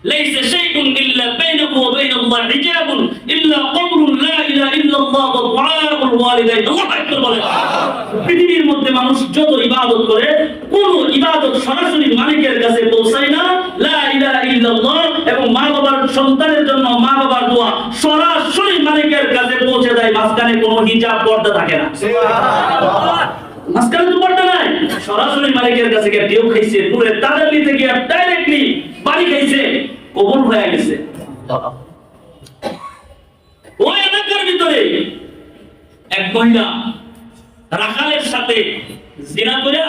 লাইসা শাইউন ইল্লা বাইনাহু ওয়া বাইনাল্লাহি হিজাবুন ইল্লা কওলুন লা ইলাহা ইল্লাল্লাহ ওয়া দুআউল ওয়ালিদাইন। আল্লাহু আকবার বলেন। পৃথিবীর মধ্যে মানুষ যত ইবাদত করে, কোন ইবাদত সরাসরি মালিকের কাছে পৌঁছায় না। লা ইলাহা ইল্লাল্লাহ এবং মা বাবার সন্তানের জন্য মা বাবার দোয়া সরাসরি মালিকের কাছে পৌঁছে যায়, মাঝখানে কোনো হিজাব পর্দা থাকে না। সুবহানাল্লাহ। মাঝখানে তো পর্দা নাই, সরাসরি মালিকের কাছে গিয়ে ঢেউ খাইছে, নূরের তাজাল্লি থেকে ডাইরেক্টলি বাড়ি খাইছে, কবুল হয়ে গেছে। ওই এলাকার ভিতরে এক মহিলা রাখালের সাথে জিনা করে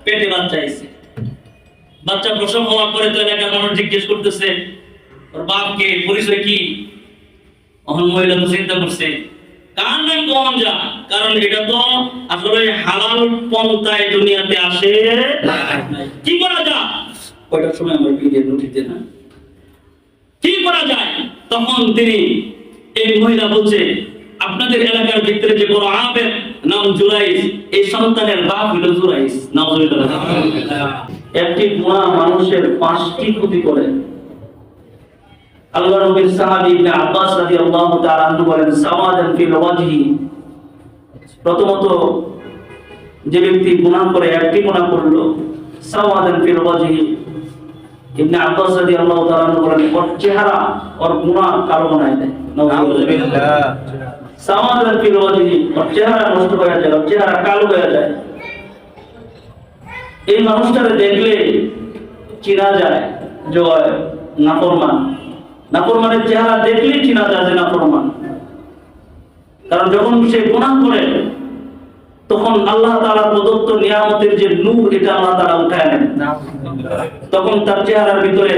পেটে বাচ্চা আইছে। বাচ্চা প্রসব হওয়ার পরে তো এলাকার মানুষ জিজ্ঞেস করতেছে ওর বাপকে, পরিচয় কি? মহিলা তো চিন্তা করছে কার নাম কোন যা, কারণ এটা তো আসলে হালাল পন্থায় দুনিয়াতে আসে কি করা যায়। কয়টার সময় আমার ভিডিও নোটিস দেন না, কি করা যায়? তখন তিনি এই মহিলা বলছে আপনাদের এলাকার ভিতরে যে বড় আবেদ নাম জুরাইস, এই সন্তানের বাপ হলো জুরাইস। নাউজুবিল্লাহ। একটি গুনাহ মানুষের 5টি ক্ষতি করে। আল্লাহর নবীর সাহাবী ইবনে আব্বাস রাদিয়াল্লাহু তাআলা আনহু বলেন সাওয়াদান ফিল ওয়াজহি, প্রথমত যে ব্যক্তি গুনাহ করে, একটি গুনাহ করলো, সাওয়াদান ফিল ওয়াজহি, ইবনে আব্বাস রাদিয়াল্লাহু তাআলা আনহু বলেন ওর চেহারা ওর গুনাহ কালো বানায় দেয়। নাউজুবিল্লাহ। সাওয়াদান ফিল ওয়াজহি, ওর চেহারা নষ্ট হয়ে যায়, ওর চেহারা কালো হয়ে যায়। এই মানুষটাকে দেখলে চিনা যায় যে নাফরমান। নাফরমানের চেহারা দেখলেই চিনা যায় যে নাফরমান, কারণ যখন সে গুনাহ করে তখন আল্লাহ তাআলার প্রদত্ত নিয়ামতের যে নূর, এটা আল্লাহ তাআলা উঠায় নেন, তখন তার চেহারার ভিতরে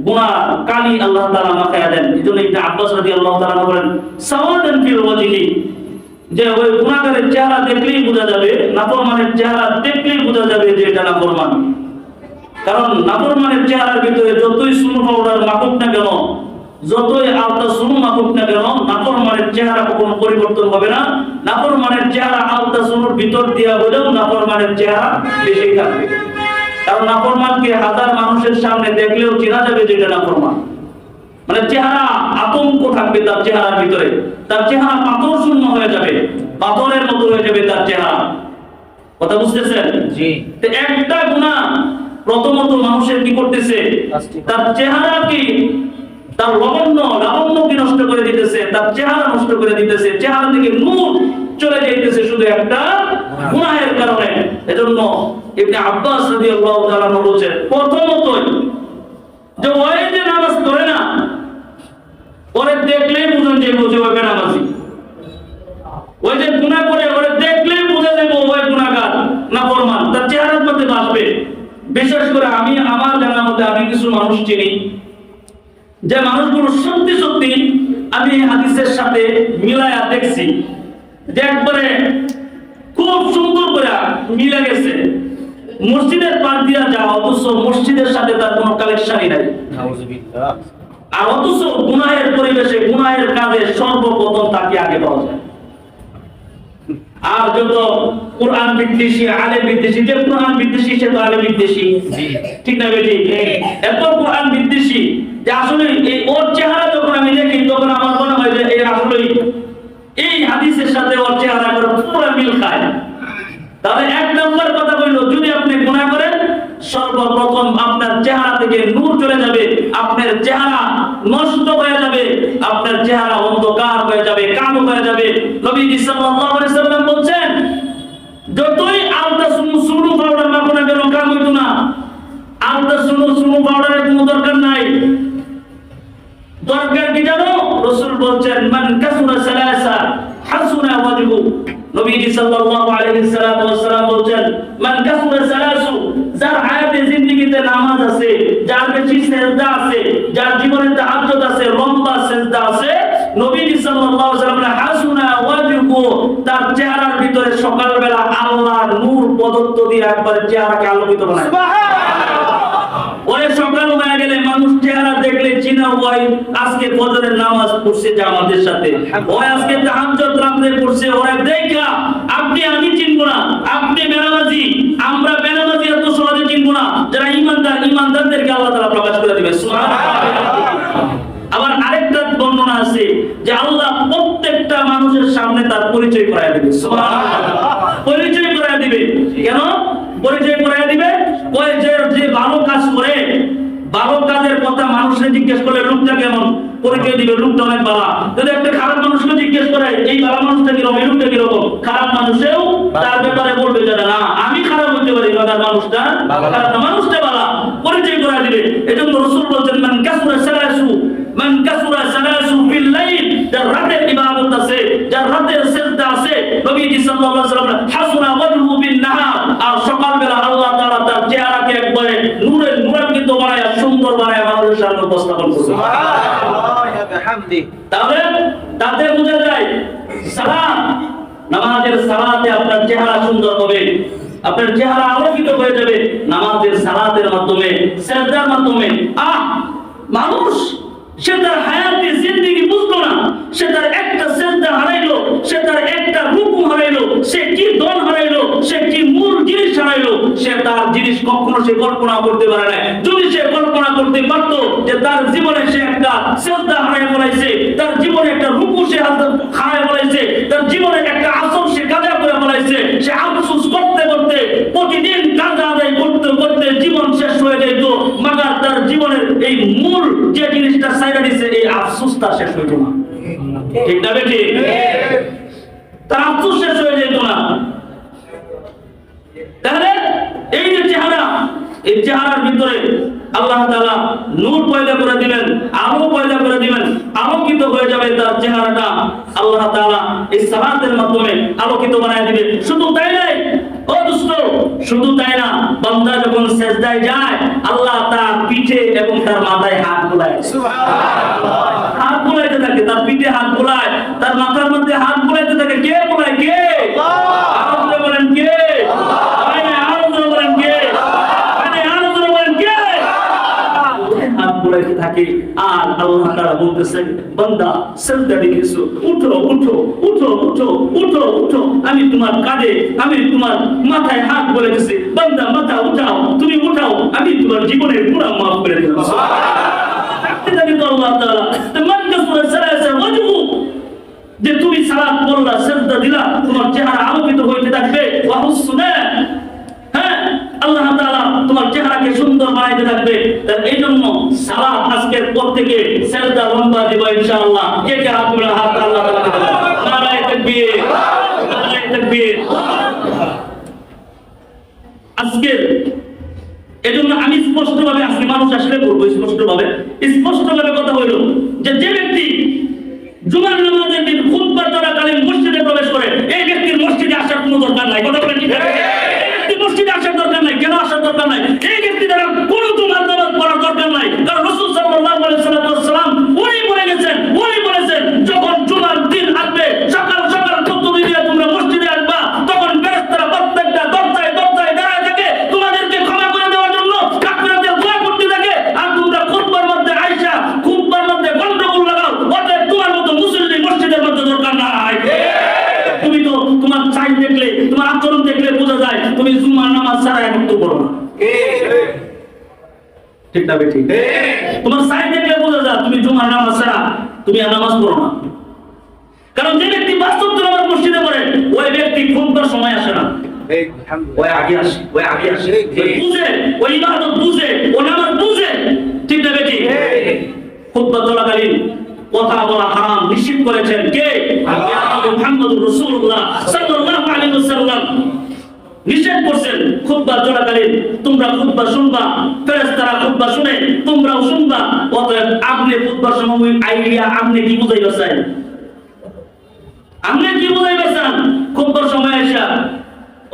গুনাহ কালি আল্লাহ তাআলা মাখায়া দেন। এজন্য ইবনে আব্বাস রাদিয়াল্লাহু তাআলা বলেন সাওয়াদান ফিল ওয়াজহি, যে ওই গুনাহগারের চেহারা দেখলেই বোঝা যাবে, নাফরমানের চেহারা দেখলেই বোঝা যাবে যে এটা নাফরমান। কারণ নাফরমানের চেহারার ভিতরে যতই সুনু পাউডার মাখুক না কেন, যতই আলতা সুনু মাখুক না কেন, নাফরমানের চেহারা কখনো পরিবর্তন হবে না। নাফরমানের চেহারা আলতা সুনুর ভিতর দিয়া হলেও নাফরমানের চেহারা বেশি থাকবে, কারণ নাফরমানকে হাজার মানুষের সামনে দেখলেও চেনা যাবে যে এটা নাফরমান। মানে চেহারা আতঙ্ক থাকবে তার চেহারার ভিতরে, তার চেহারা পাথর শূন্য হয়ে যাবে, পাথরের মতো হয়ে যাবে তার চেহারা। কথা বুঝতেছেন? জি। তো একটা গুনাহ প্রথমত মানুষের কি করতেছে, তার চেহারা কি, তার লাবণ্য কি নষ্ট করে দিতেছে, তার চেহারা নষ্ট করে দিতেছে, চেহারা থেকে নূর চলে যাইতেছে শুধু একটা গুনাহের কারণে। এজন্য ইবনে আব্বাস রাদিয়াল্লাহু তাআলা বলেছেন প্রথমতই যে ওই যে নামাজ পড়ে না, ওরে দেখলেই বুঝুন যে বুঝে ওই বেনামাজি। ওই যে গুনাহ করে ওরে দেখলেই বুঝে যাবে ওই গুনাহগার, নাফরমান, তার চেহারার মধ্যে আসবে। বিশেষ করে আমি আমার জানার মধ্যে আমি কিছু মানুষ চিনি, যে মানুষগুলো সত্যি সত্যি আমি হাদিসের সাথে মিলায়া দেখছি, যে একবারে খুব সুন্দর করে মিলে গেছে। মসজিদের পাশ দিয়া যাওয়া, অথচ মসজিদের সাথে তার কোনো কালেকশনই নাই, আর অথচ গুনাহের পরিবেশে গুনাহের কাজে সর্বপ্রথম তাকে আগে পাওয়া যায়। আর যত কোরআন বিদ্বেষী, আলেম বিদ্বেষী, যে কোরআন বিদ্বেষী সে তো আলেম বিদ্বেষী, ঠিক না বেটি? এত কোরআন বিদ্বেষী যে আসলে এই ওর চেহারা যখন আমি দেখি তখন আমার মনে হয় যে এই আসলে এই হাদিসের সাথে ওর চেহারা করে পুরো মিল খায়। তাহলে এক নম্বর কথা হইল, যদি আপনি গুনাহ করেন সর্বপ্রথম আপনার চেহারা থেকে নূর চলে যাবে, আপনার চেহারা নষ্ট হয়ে যাবে, আপনার চেহারা অন্ধকার হয়ে যাবে, কালো হয়ে যাবে। নবীজি সাল্লাল্লাহু আলাইহি সাল্লাম বলেন যতই আলতা সুনু পাউডার মাখো না কেন কাম হইতো না। আলতা সুনু পাউডারের কোনো দরকার নাই। দরকার কি জানো? রাসূল বলেন মান কাসুরা সালাসা হাসুনা ওয়াজহু। নবীজি সাল্লাল্লাহু আলাইহি ওয়াসাল্লাম বলেন মান কাসুরা সালাসু, যার হায়াতে জিন্দেগিতে নামাজ আছে, যার বেশি সিজদা আছে, যার জীবনে তাহাজ্জুদ আছে, লম্বা সিজদা আছে, নবীজি সাল্লাল্লাহু আলাইহি ওয়াসাল্লাম হাসুনা ওয়াজহু, তার চেহারার ভিতরে সকালবেলা আল্লাহর নূর পদত্ব দিয়ে একবার চেহারাকে আলোকিত বানায়। ওরে সকাল হয়ে গেলে মানুষ চেহারা দেখলে চিনা হয় আজকে ফজরের নামাজ পড়ছে জামাতের সাথে, ওই আজকে তাহাজ্জুদ রাতে পড়ছে, ওরে দেখা আপনি আমি চিনব না, আপনি বেনামাজি আমরা বেনামাজি এত সহজে চিনব না। যারা ইমানদার, ইমানদারদেরকে আল্লাহ তাআলা প্রকাশ করে দিবেন। সুবহানাল্লাহ। যে আল্লাহ প্রত্যেকটা মানুষের সামনে তার পরিচয় করায় দিবে। সুবহানাল্লাহ। পরিচয় করায় দিবে। কেন পরিচয় করায় দিবে? ওই যে ভালো কাজ করে, ভালো কাজের কথা মানুষকে জিজ্ঞেস করলে লোকটা কেমন, পরিচয় দিবে লোকটা অনেক ভালো। যদি একটা খারাপ মানুষকে জিজ্ঞেস করে এই ভালো মানুষটা কিরকম, এই লোকটা কিরকম, খারাপ মানুষেও তার ব্যাপারে বলবে যে না আমি খারাপ হতে পারি, তার মানুষটা খারাপ, মানুষটা ভালো, পরিচয় করায় দিবে। এজন্য রাসূল বলেছেন মান কাসুরা সালাসু ফিল লাইল, যার রাতের ইবাদত আছে, যার রাতের সিজদা আছে, নবীজি সাল্লাল্লাহু আলাইহি ওয়াসাল্লাম হাসুনা ওয়াজহু বিন নাহার, আর সকালবেলা আল্লাহ তাআলা তার চেহারাকে একবারে নূরান্বিত বানায়, সুন্দর বানায় মানুষের সামনে উপস্থাপন করে। সুবহানাল্লাহ ওয়া বিহামদি। তাতে বোঝা যায় সালাত, নামাজের সালাতে আপনার চেহারা সুন্দর হবে, আপনার চেহারা আলোকিত হয়ে যাবে নামাজের সালাতের মাধ্যমে, সিজদার মাধ্যমে। মানুষ সে তার হায়াতে জিন্দেগি বুঝলো না, সে তার একটা সিজদা হারাইলো, সে তার একটা রুকু হারাইলো, সে কি দন হারাইলো, সে কি মূল জিনিস হারাইলো, সে তার জিনিস কখনো সে কল্পনা করতে পারে না। যদি সে কল্পনা করতে পারত যে তার জীবনে সে একটা সিজদা হারাই ফেলাইছে, তার জীবনে একটা রুকু সে হারাই ফেলাইছে, তার জীবনে একটা আসর সে কাজা করে ফেলাইছে, সে আফসোস করতে করতে প্রতিদিন কাজা আদায় করতে করতে জীবন শেষ হয়ে যেত, মাগার তার জীবনের এই মূল যে জিনিসটা সাইরা দিছে এই আফসোসটা শেষ হইত না। ঠিক না বেটি? তার আফসোস শেষ হয়ে যেত না। তাহলে এই যে চেহারা, এই চেহারার ভিতরে আল্লাহ তাআলা নূর পয়দা করে দিবেন, আলো পয়দা করে দিবেন, আলোকিত হয়ে যাবে তার চেহারাটা। আল্লাহ তাআলা এই সালাতের মাধ্যমে আলোকিত বানায় দিবে। শুধু তাই নয় ও দোস্ত, শুধু তাই না, বান্দা যখন সিজদায় যায় আল্লাহ তার পিঠে এবং তার মাথায় হাত বুলায়। সুবহানাল্লাহ। হাত বুলাইতে থাকে, তার পিঠে হাত বুলায়, তার মাথার মধ্যে হাত বুলাইতে থাকে। কে বুলায়? কে? আল্লাহ। আল্লাহ বলেন কে? আল্লাহ। থাকে। আর আল্লাহ তাআলা বলতেছেন বান্দা সিজদা দিয়েছো, উঠো উঠো উঠো উঠো উঠো উঠো, আমি তোমার কাঁধে, আমি তোমার মাথায় হাত বলে দিছি, বান্দা মাথা উঠাও, তুমি উঠাও, আমি তোমার জীবনের গুনাহ মাফ করে দিলাম। সুবহানাল্লাহ। আল্লাহ তাআলা মান কাসুরা সালাসা ওয়াজহু, যে তুমি সালাত পড়লা, সিজদা দিলা, তোমার চেহারা আলোকিত হইতে থাকবে। ওয়া হুসনা, হ্যাঁ আল্লাহ তাআলা তোমার চেহারাকে সুন্দর বানাইতে থাকবে। এই জন্য সালাত আজকের পর থেকে সিজদা লম্বা দিব ইনশাআল্লাহ। কে কে হাত তুলে হাত আল্লাহ তাআলা দেবেন। নারায়ে তাকবীর, নারায়ে তাকবীর। আজকের এজন্য আমি স্পষ্টভাবে আজকে মানুষ আসলে বলবো স্পষ্টভাবে কথা হইল যে ব্যক্তি জুমার নামাজের দিন খুতবা চলাকালীন মসজিদে প্রবেশ করে, এই ব্যক্তির মসজিদে আসার কোনো দরকার নাই। কথা বলেন ঠিক? মসজিদে আসার দরকার নাই। কেন আসার দরকার নাই? এই ব্যক্তি দ্বারা কোনো জুমার নামাজ পড়ার দরকার নাই। কারণ রাসূল সাল্লাল্লাহু আলাইহি ওয়াসাল্লাম উনি বলেছেন যখন জুমার দিন আসবে সকাল সকাল প্রস্তুতি নিয়ে তোমরা মসজিদে আসবা, তখন ফেরেশতারা প্রত্যেকটা দরজায় দরজায় দাঁড়ায় থাকে তোমাদেরকে ক্ষমা করে দেওয়ার জন্য, কাফেরদের দোয়া করতে থাকে। আর তোমরা খুতবার মধ্যে আইসা খুতবার মধ্যে গন্ডগোল লাগাও, অতএব তোমার মতো মুসল্লি মসজিদের মধ্যে দরকার নাই। তুমি তো তোমার চাই দেখলে, তোমার আচরণ দেখলে বোঝা যায় তুমি জুমার নামাজ ছাড়া একটু পড়ো না। ঠিক না বেটি? তোমার চাই দেখলে বোঝা যায় তুমি জুমার নামাজ ছাড়া তুমি আর নামাজ পড়ো না। কারণ যে ব্যক্তি বাস্তব নামাজ মসজিদে পড়ে ওই ব্যক্তি খুতবার সময় আসে না, ওই আগে আসে, বুঝে, ওই ইবাদত বুঝে, ও নামাজ বুঝে। ঠিক না বেটি? খুতবা চলাকালীন কথা বলা হারাম নিষিদ্ধ করেছেন কে? মুহাম্মদুর রাসূলুল্লাহ সাল্লাল্লাহু আলাইহি ওয়াসাল্লাম নিষেধ করেছেন। খুতবা চলাকালীন তোমরা খুতবা শুনবা, ফেরেশতারা খুতবা শুনে তোমরাও শুনবা। অতএব আপনি খুতবার সময় আইডিয়া আপনি কি বুঝাইবা চান? আপনি কি বুঝাইবা চান খুতবার সময় এসে?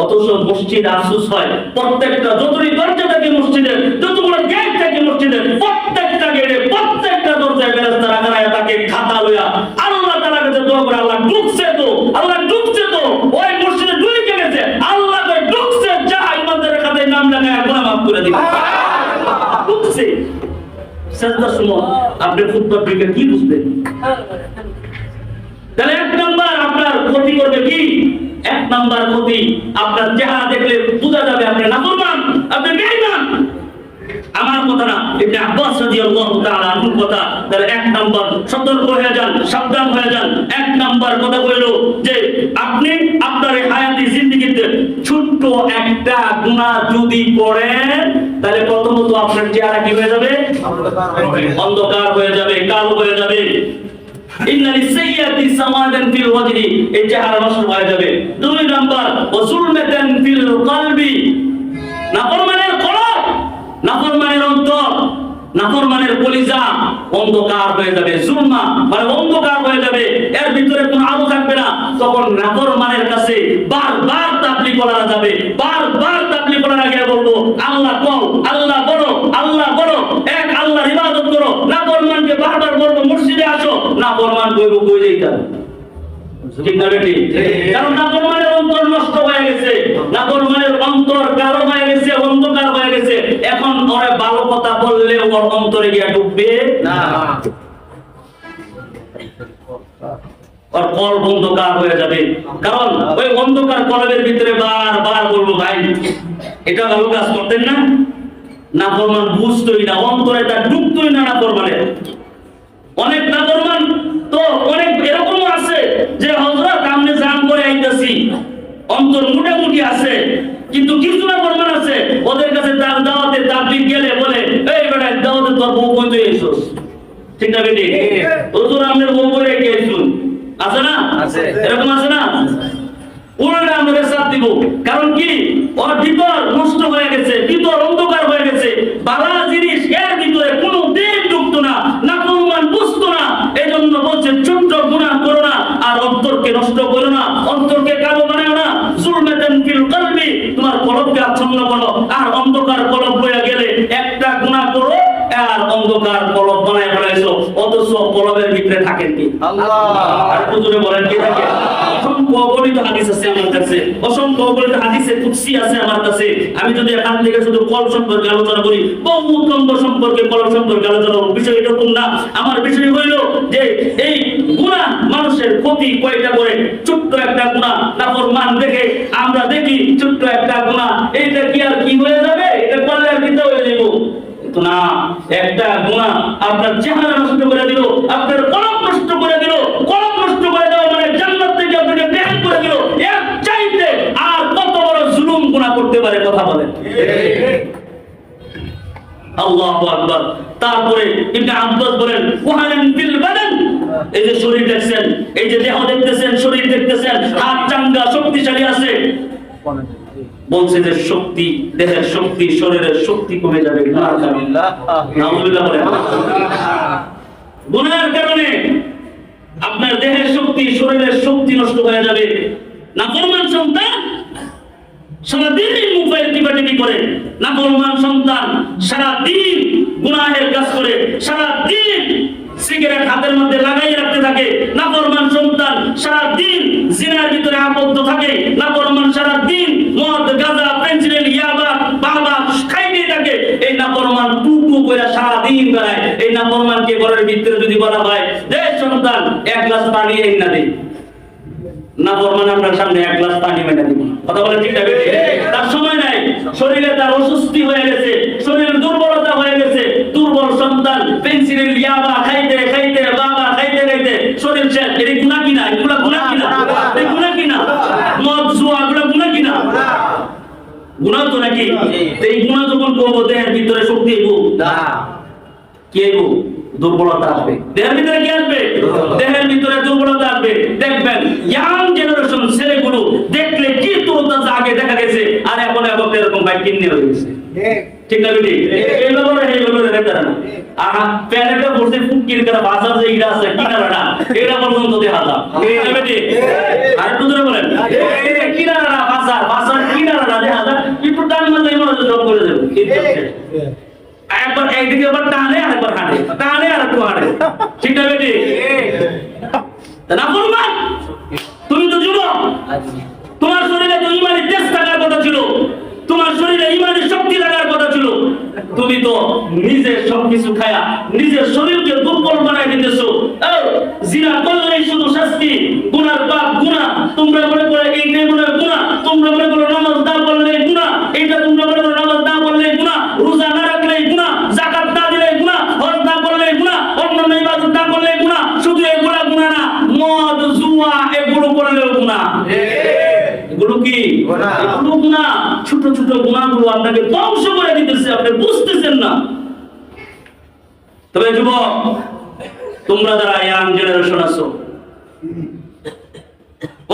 অথচ মসজিদ আফসোস হয়, প্রত্যেকটা যতই দরজা থাকে মসজিদের, যতগুলো গেট থাকে মসজিদের, প্রত্যেকটা গেটে প্রত্যেকটা দরজায় ফেরেশতারা দাঁড়ায় থাকে খাতা লইয়া আল্লাহ তাআলার কাছে দোয়া করে, আল্লাহ ঢুকছে তো, আল্লাহ ঢুকছে তো, ওই মসজিদে ঢুকে গেছে, আল্লাহ কই ঢুকছে, যা ইমানদারের খাতায় নাম লাগায় গুনাহ মাফ করে দিবেন। ঢুকছে। সিজদার সময় আপনি খুতবা থেকে কি বুঝবেন? তাহলে এক নাম্বার আপনার ক্ষতি করবে কি? এক নাম্বার ক্ষতি, আপনার চেহারা দেখলে বোঝা যাবে আপনি নাফরমান, আপনি বেঈমান। আমার কথা না, ইবনে আব্বাস রাদিয়াল্লাহু তাআলা আনহুর কথা। তাহলে এক নাম্বার সতর্ক হয়ে যান, সাবধান হয়ে যান। এক নাম্বার কথা হলো যে আপনি আপনার এই হায়াতি জিন্দেগিতে ছোট্ট একটা গুনাহ যদি করেন তাহলে প্রথমত আপনার চেহারা কি হয়ে যাবে? অন্ধকার হয়ে যাবে, কালো হয়ে যাবে। ইন্নালিস সাইয়্যাতি সামাদান ফিল ওয়াজহি, এই চেহারা নষ্ট হয়ে যাবে। দুই নাম্বার ওয়াজুলমাতান ফিল কলবি, নাফরমানের কলব, নাফরমানের অন্তর, নাফরমানের কলিজা অন্ধকার হয়ে যাবে। জুলমা মানে অন্ধকার হয়ে যাবে, এর ভিতরে কোনো আলো থাকবে না। তখন নাফরমানের কাছে বারবার তাবলীগ করা যাবে, বারবার তাবলীগ করার আগে বলবো আল্লাহ কও, আল্লাহ বলো, আল্লাহ বলো, এক আল্লাহর ইবাদত করো। নাফরমানকে বারবার বলবো মসজিদে আসো, নাফরমান কইবো কই যাইতা, ঠিক না বেটি? কারণ নাফরমানের অন্তর নষ্ট হয়ে গেছে, নাফরমানের অন্তর কালো হয়ে গেছে, অন্ধকার হয়ে গেছে। এখন ওরে ভালো কথা বললে ওর অন্তরে গিয়া ঢুকবে না, ওর কলব অন্ধকার হয়ে যাবে। কারণ ওই অন্ধকার কলবের ভিতরে বারবার বলবো ভাই এটা ভালো কাজ করতেন না, নাফরমান বুঝতোই না, অন্তরে তার ঢুকতোই না নাফরমানের। অনেক নাফরমান তো অনেক এরকম আছে যে হযরত আমনে জান করে আইতাছি, অন্তর মোটামুটি আছে, কিন্তু কিছু নাফরমান আছে ওদের কাছে তার দাওয়াতে তাবলীগ গেলে বলে এই বেটা দাওয়াতে তোর বউ কইতে এসোস, ঠিক না বেটি? হুজুর আমনের বউ করে কি আইছুন, আছে না? আছে, এরকম আছে না? উল্টা আমরা সাথ দিব। কারণ কি ওর ভিতর নষ্ট হয়ে গেছে, ভিতর অন্ধকার হয়ে গেছে। বালা জিনিস এর ভিতরে কোনো দিন ঢুকতো না, নাফরমান বুঝতো না। এজন্য বলছে ছোট্ট গুনাহ করো না, আর অন্তরকে নষ্ট করো না, অন্তরকে কালো বানাও না। জুলমাতান ফিল কলবি, তোমার কলবকে আচ্ছন্ন করো। আর অন্ধকার কলব হয়ে গেলে একটা গুনাহ করো আর অন্ধকার কলব বানায় ফেলাইছো, অথচ কলবের ভিতরে থাকেন কি আল্লাহ। আর হুজুরে বলেন কি থাকে? অসংখ্য অগণিত হাদিস আছে আমার কাছে, অসংখ্য অগণিত হাদিসে কুদসি আছে আমার কাছে। আমি যদি এখান থেকে শুধু কলব সম্পর্কে আলোচনা করি, বহু কলব সম্পর্কে, কলব সম্পর্কে আলোচনা করব। বিষয় এরকম না, আমার বিষয় হইল যে এই গুনাহ মানুষের ক্ষতি কয়টা করে। ছোট্ট একটা গুনাহ নাফরমান দেখে আমরা দেখি ছোট্ট একটা গুনাহ, এইটা কি আর কি হয়ে যাবে, এটা করলে আর কি হয়ে যাবে না। একটা গুনাহ আপনার চেহারা নষ্ট করে দিল, আপনার কলব নষ্ট করে দিল। কলব নষ্ট করে দেওয়া মানে জান্নাত থেকে আপনাকে বের করে দিল। এর চাইতে আর কত বড় জুলুম গুনাহ করতে পারে? কথা বলেন। আল্লাহু আকবার। তারপরে ইবনে আব্বাস বলেন ওয়াহানান ফিল বাদান, এই যে শরীর দেখছেন, এই যে দেহ দেখতেছেন, শরীর দেখতেছেন, হাত চাঙ্গা শক্তিশালী আছে, বলছে যে শক্তি, দেহের শক্তি, শরীরের শক্তি কমে যাবে নাউযুবিল্লাহ বলেন। গুনাহের কারণে আপনার দেহের শক্তি, শরীরের শক্তি নষ্ট হয়ে যাবে। নাফরমান সন্তান সারাদিন মোবাইল টিপাটিপি করে, নাফরমান সন্তান সারাদিন গুনাহের কাজ করে, সারাদিন সিগারেট হাতের মধ্যে লাগাই রাখতে থাকে। নাফরমান সন্তান সারাদিন জিনার ভিতরে আবদ্ধ থাকে। নাফরমান সারাদিন মদ, গাঁজা, পেন্সিল, ইয়াবা, বাবা খাইতে থাকে। এই নাফরমান টুকু করে সারাদিন বেড়ায়। এই নাফরমানকে ঘরের ভিতরে যদি বলা হয় যে সন্তান এক গ্লাস পানি এনে না দে, নাফরমান আপনার সামনে এক গ্লাস পানি মেনে দিব। কথা বলে ঠিক না বেশি? তার সময় নাই, শরীরে তার অসুস্থি হয়ে গেছে, শরীরের দুর্বলতা হয়ে গেছে। দুর্বল সন্তান পেন্সিল, ইয়াবা খাইতে খাইতে, বাবা খাইতে খাইতে শরীর শেষ। এটা গুনাহ কিনা? এগুলা গুনাহ কিনা? এই গুনাহ কিনা? মদ, জুয়া এগুলা গুনাহ কিনা? গুনাহ তো নাকি? এই গুনাহ যখন করব দেহের ভিতরে শক্তি আইব না, কি আইব? দুর্বলতা আসবে। দেহের ভিতরে কি আসবে? দেহের ভিতরে দুর্বলতা আসবে। দেখবেন ইয়াং জেনারেশন ছেলেগুলো দেখলে কি তোরতা আগে দেখা গেছে, আর এখন এখন এরকম বাইক কিনে হয়ে গেছে, ঠিক না বেটি? এই ব্যাপারে দেখতে না। আর প্যানেটা বসে ফুটকির করে বাজার যে ইরা আছে কিনারা না, এটা পর্যন্ত দেখা যায়, ঠিক না বেটি? আর একটু ধরে বলেন এটা কিনারা না, বাজার বাজার কিনারা না দেখা যায়। একটু টান মারলে মনে জব করে দেবে, একবার একদিকে আবার টানে, আরেকবার হাঁটে, টানে আর একটু হাঁটে, ঠিক না বেটি? নাফরমান, তুমি তো যুবক, তোমার শরীরে তো ইমানের তেজ থাকার কথা ছিল, তোমার শরীরে ইমানের শক্তি থাকার কথা ছিল। তুমি তো নিজের সবকিছু খায়া নিজের শরীরকে দুর্বল বানাই দিতেছো। জিনা করলেই শুধু শাস্তি, গুনার পাপ গুনাহ। তোমরা মনে করো এইটাই মনে হয় গুনাহ, তোমরা মনে করো নামাজ না পড়লেই গুনাহ, এইটা তোমরা মনে করো নামাজ না পড়লেই গুনাহ, রোজা না রাখলেই গুনাহ, এগুলো গুনাহ, ছোট ছোট গুনাহগুলো আপনাকে ধ্বংস করে দিতেছে, আপনি বুঝতেছেন না। তবে যুবক, তোমরা যারা ইয়াং জেনারেশন আছো,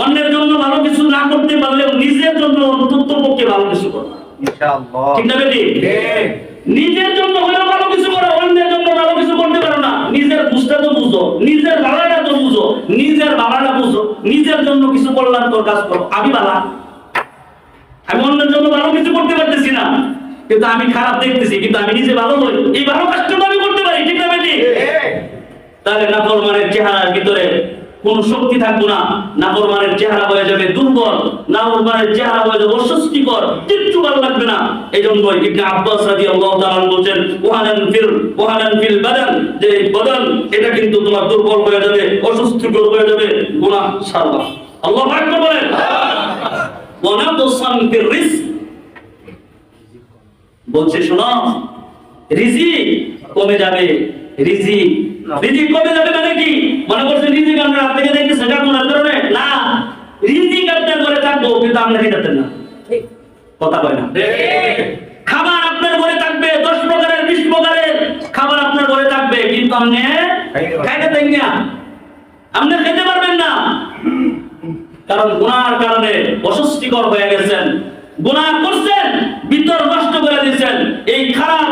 অন্যের জন্য ভালো কিছু না করতে পারলেও নিজের জন্য অন্তত পক্ষে ভালো কিছু করো ইনশাআল্লাহ। ঠিক না বেটি? নিজের জন্য হলেও ভালো কিছু করো, অন্যের জন্য ভালো কিছু করতে পারো না, নিজের বুঝটা তো বুঝো, নিজের ভালোটা তো বুঝো, নিজের ভালোটা বুঝো, নিজের জন্য কিছু কল্যাণকর কাজ করো। আমি ভালো, আমি অন্যের জন্য ভালো কিছু করতে পারতেছি না, কিন্তু আমি খারাপ দেখতেছি, কিন্তু আমি নিজে ভালো হই, এই ভালো কাজটা আমি করতে পারি। ঠিক না বেটি? তাহলে নাফরমানের চেহারার ভিতরে কোন শক্তি থাকবে না, নাফরমানের চেহারা হয়ে যাবে দুর্বল, নাফরমানের চেহারা হয়ে যাবে অস্বস্তিকর, কিচ্ছু ভালো লাগবে না। এইজন্য ইবনে আব্বাস রাদিয়াল্লাহু তাআলা বলেন, ওয়াহানান ফিল বাদান, যে বদন এটা কিন্তু তোমার দুর্বল হয়ে যাবে, অস্বস্তিকর হয়ে যাবে, গুনাহ ছাড়বা। আল্লাহু আকবার বলেন। ওয়া নাকসান ফির রিজক, বলছে শোনো, রিজিক কমে যাবে। রিজিক কমে যাবে মানে কি? মনে করছেন রিজিক আমরা রাত থেকে দেখতে সেটা কোন কারণে না, রিজিক আপনার ঘরে থাকবো কিন্তু আপনি খেতে না, কথা কয় না। খাবার আপনার ঘরে থাকবে, 10 প্রকারের 20 প্রকারের খাবার আপনার ঘরে থাকবে, কিন্তু আপনি খাইতে দেন না, আপনি খেতে পারবেন না, কারণ গুনাহর কারণে অস্বস্তিকর হয়ে গেছেন, গুনাহ করছেন, ভিতর নষ্ট করে দিয়েছেন। এই খারাপ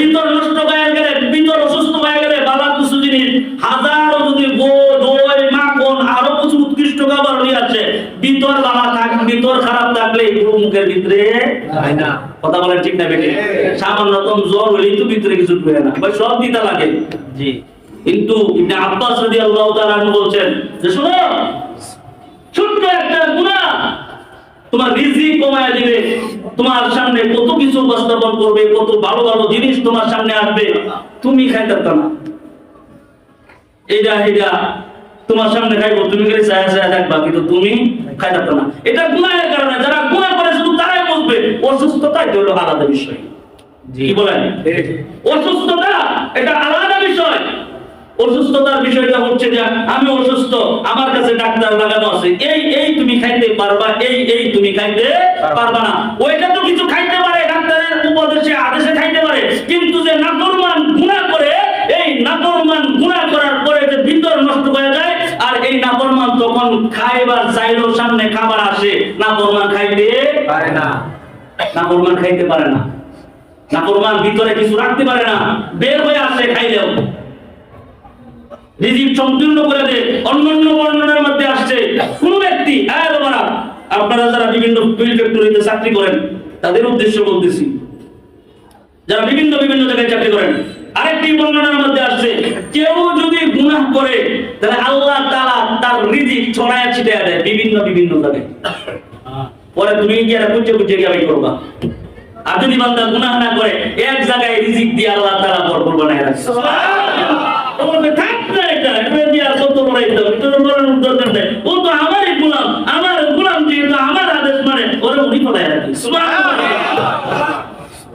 ভিতর নষ্ট হয়ে গেলে, ভিতর অসুস্থ হয়ে গেলে বাবা কিছু জিনিস হাজারো যদি দই মাখন আরো কিছু উৎকৃষ্ট খাবার হয়ে আছে, ভিতর বাবা থাকবে, ভিতর খারাপ থাকলে এগুলো মুখের ভিতরে যায় না। কথা বলেন ঠিক না বেটি? সামান্য রকম জ্বর হলেই তো ভিতরে কিছু ঢুকে না, ভাই সব দিতে লাগে। জি, কিন্তু ইবনে আব্বাস রাদিয়াল্লাহু তাআলা বলছেন যে শোনো, ছোট্ট একটা গুনাহ তোমার রিজিক কমায় দিবে, তোমার সামনে কত কিছু উপস্থাপন করবে, কত ভালো ভালো জিনিস তোমার সামনে আসবে, তুমি খাইতে পারবে না। এইটা তোমার সামনে খাইবো, তুমি খালি ছায়া ছায়া দেখবা, কিন্তু তুমি খাইতে পারবে না। এটা গুনাহের কারণে, যারা গুনাহ করে শুধু তারাই বুঝবে। অসুস্থতা এটা হলো আলাদা বিষয়। কি বলেন? অসুস্থতা এটা আলাদা বিষয়। অসুস্থতার বিষয়টা হচ্ছে যে আমি অসুস্থ, আমার কাছে ডাক্তার লাগানো আছে, এই তুমি খাইতে পারবা, এই তুমি খাইতে পারবা না। ওইটা তো কিছু খাইতে পারে, ডাক্তারের উপদেশে আদেশে খাইতে পারে, কিন্তু যে নাফরমান গুনাহ করে, এই নাফরমান গুনাহ করার পরে যে ভিতর নষ্ট হয়ে যায়, আর এই নাফরমান তখন খাইবার চাইলেও সামনে খাবার আসে, নাফরমান খাইতে পারে না, নাফরমান খাইতে পারে না, নাফরমান ভিতরে কিছু রাখতে পারে না, বের হয়ে আসে খাইলেও। রিজিক সম্পূর্ণ করে দে। অন্যান্য বর্ণনার মধ্যে আসছে কোন ব্যক্তি, বাবারা আপনারা যারা বিভিন্ন ফ্যাক্টরিতে চাকরি করেন তাদের উদ্দেশ্য বলতেছি, যারা বিভিন্ন জায়গায় চাকরি করেন, আরেকটি বর্ণনার মধ্যে আসছে কেউ যদি গুনাহ করে তাহলে আল্লাহ তাআলা তার রিজিক ছড়ায়া ছিটায়া দেয় বিভিন্ন জায়গায়, পরে তুমি কি আর খুঁজে গিয়ে করবা। আর যদি বান্দা গুনাহ না করে এক জায়গায় রিজিক দিয়ে আল্লাহ তাআলা বরকত বানায় রাখে। সুবহানাল্লাহ। তোমাকে থাকবে এটা দিয়ে আর কত বড় এটা তোর বলার দরকার নেই, ও তো আমারই গোলাম, আমার গোলাম যেহেতু আমার আদেশ মানে ওরে উনি ফলায় রাখি। সুবহানাল্লাহ।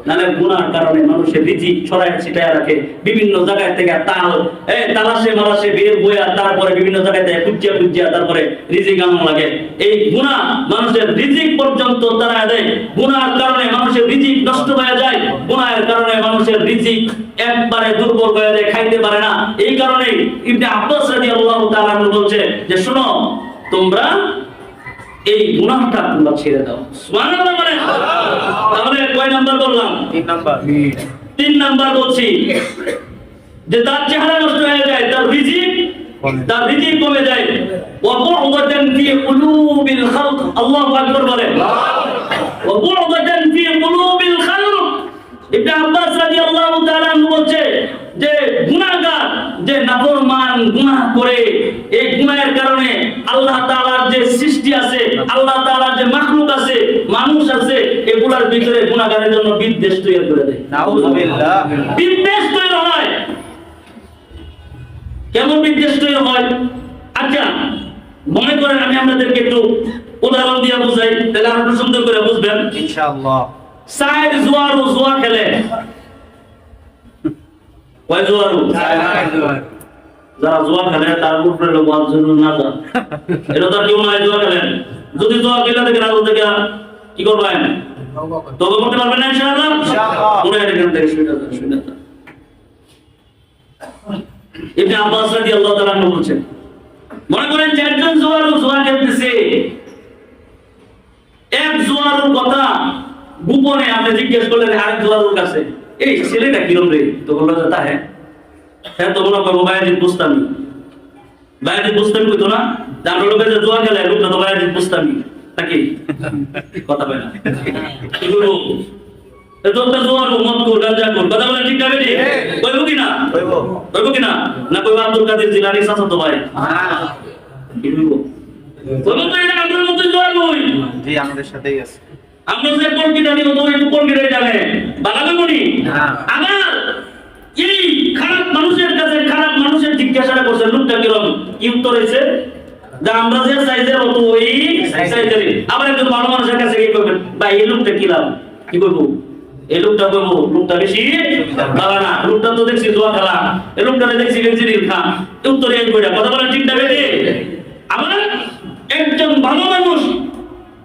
নালে গুনার কারণে মানুষের রিজিক ছড়ায় ছিটায় রাখে বিভিন্ন জায়গা থেকে, তালাশে বের হইয়া তারপরে বিভিন্ন জায়গা থেকে খুঁজিয়া তারপরে রিজিক আনন্দ লাগে। এই গুনাহ মানুষের রিজিক পর্যন্ত তারা দেয়, গুনার কারণে মানুষের রিজিক নষ্ট হয়ে যায়, গুনাহের কারণে মানুষের রিজিক একবারে দুর্বল হয়ে যায়, খাইতে পারে না। এই কারণে ইবনে আব্বাস রাদিয়াল্লাহু তাআলা বলছে যে শোনো, তোমরা এই গুনাহটা তোমরা ছেড়ে দাও। সুবহানাল্লাহ বলেন। তাহলে কয় নাম্বার বললাম? 3 নাম্বার বলছি যে তার চেহারা নষ্ট হয়ে যায়, তার রিজিক কমে যায়। ওয়া বু'দাতান ফি কুলুবিল খালক, আল্লাহু আকবার বলেন। ওয়া বু'দাতান ফি কুলুবিল খালক। ইবনে আব্বাস রাদিয়াল্লাহু তাআলা বলছে যে গুনাহগার, যে নাফরমান গুনাহ করে, এই গুনাহের কারণে আল্লাহ তাআলার যে সৃষ্টি আছে, আল্লাহ তাআলার যে মাখলুক আছে, মানুষ আছে, এগুলার ভিতরে গুনাহগারের জন্য বিদ্বেষ তৈরি করে দেয়। নাউযুবিল্লাহ। বিদ্বেষ তৈরি হয়। কেমন বিদ্বেষ তৈরি হয়? আচ্ছা মনে করেন আমি আপনাদেরকে একটু উদাহরণ দিয়ে বুঝাই, তাহলে আপনারা সুন্দর করে বুঝবেন ইনশাআল্লাহ। সাইদ জুয়া খেলে, কয় জুয়ারু? যারা জুয়া খেলে তার উপরে লোক জন্য না যান, এটা তো কেউ নয় জুয়া খেলেন, যদি জোয়া খেলা থেকে রাজু থেকে কি করবেন? তবে করতে পারবেন না ইনশাআল্লাহ। মনে হয় এখান থেকে শুনে ইবনে আব্বাস রাদিয়াল্লাহু তাআলা বলছেন, মনে করেন যে একজন জোয়ারু জোয়া খেলতেছে, এক জোয়ারুর কথা গোপনে আপনি জিজ্ঞেস করলেন আরেক জোয়ারুর কাছে, এই ছেলেটা কিরম রে? তো বললো যে তা হ্যাঁ তো মনে করবো বায়াজিদ বুস্তামি। বায়াজিদ বুস্তামি কইতো না, জানো লোকের যে জোয়া খেলে লোকটা তো বায়াজিদ বুস্তামি নাকি? কথা বলে না কি বলবো? এতটা জোয়ারু মত কর গাঁজা কর, কথা বলে ঠিক যাবে নি? কইবো কি না? কইবো কি না? না কইবো আব্দুল কাদের জিলানী চাচা তো ভাই? হ্যাঁ কি বলবো? কইবো তো এটা আমাদের মধ্যে জোয়ারু জি আমাদের সাথেই আছে। আমরা যে কোন কি জানি তো একটু কোন কি জানে বানাবে মনি। আমার এই খারাপ মানুষের কাছে খারাপ মানুষের জিজ্ঞাসা করছে লোকটা কিরকম, কি উত্তর হইছে? যে আমরা যে সাইজের মতো ওই সাইজের। আবার একজন ভালো মানুষের কাছে কি করবেন, ভাই এই লোকটা কি লাভ? কি করবো? এই লোকটা করবো, লোকটা বেশি ভালো না, লোকটা তো দেখছি জোয়া খেলা, এই লোকটা দেখছি গেঞ্জির খা। উত্তর এই কইরা কথা বলেন ঠিক না বেশি? আমার একজন ভালো মানুষ,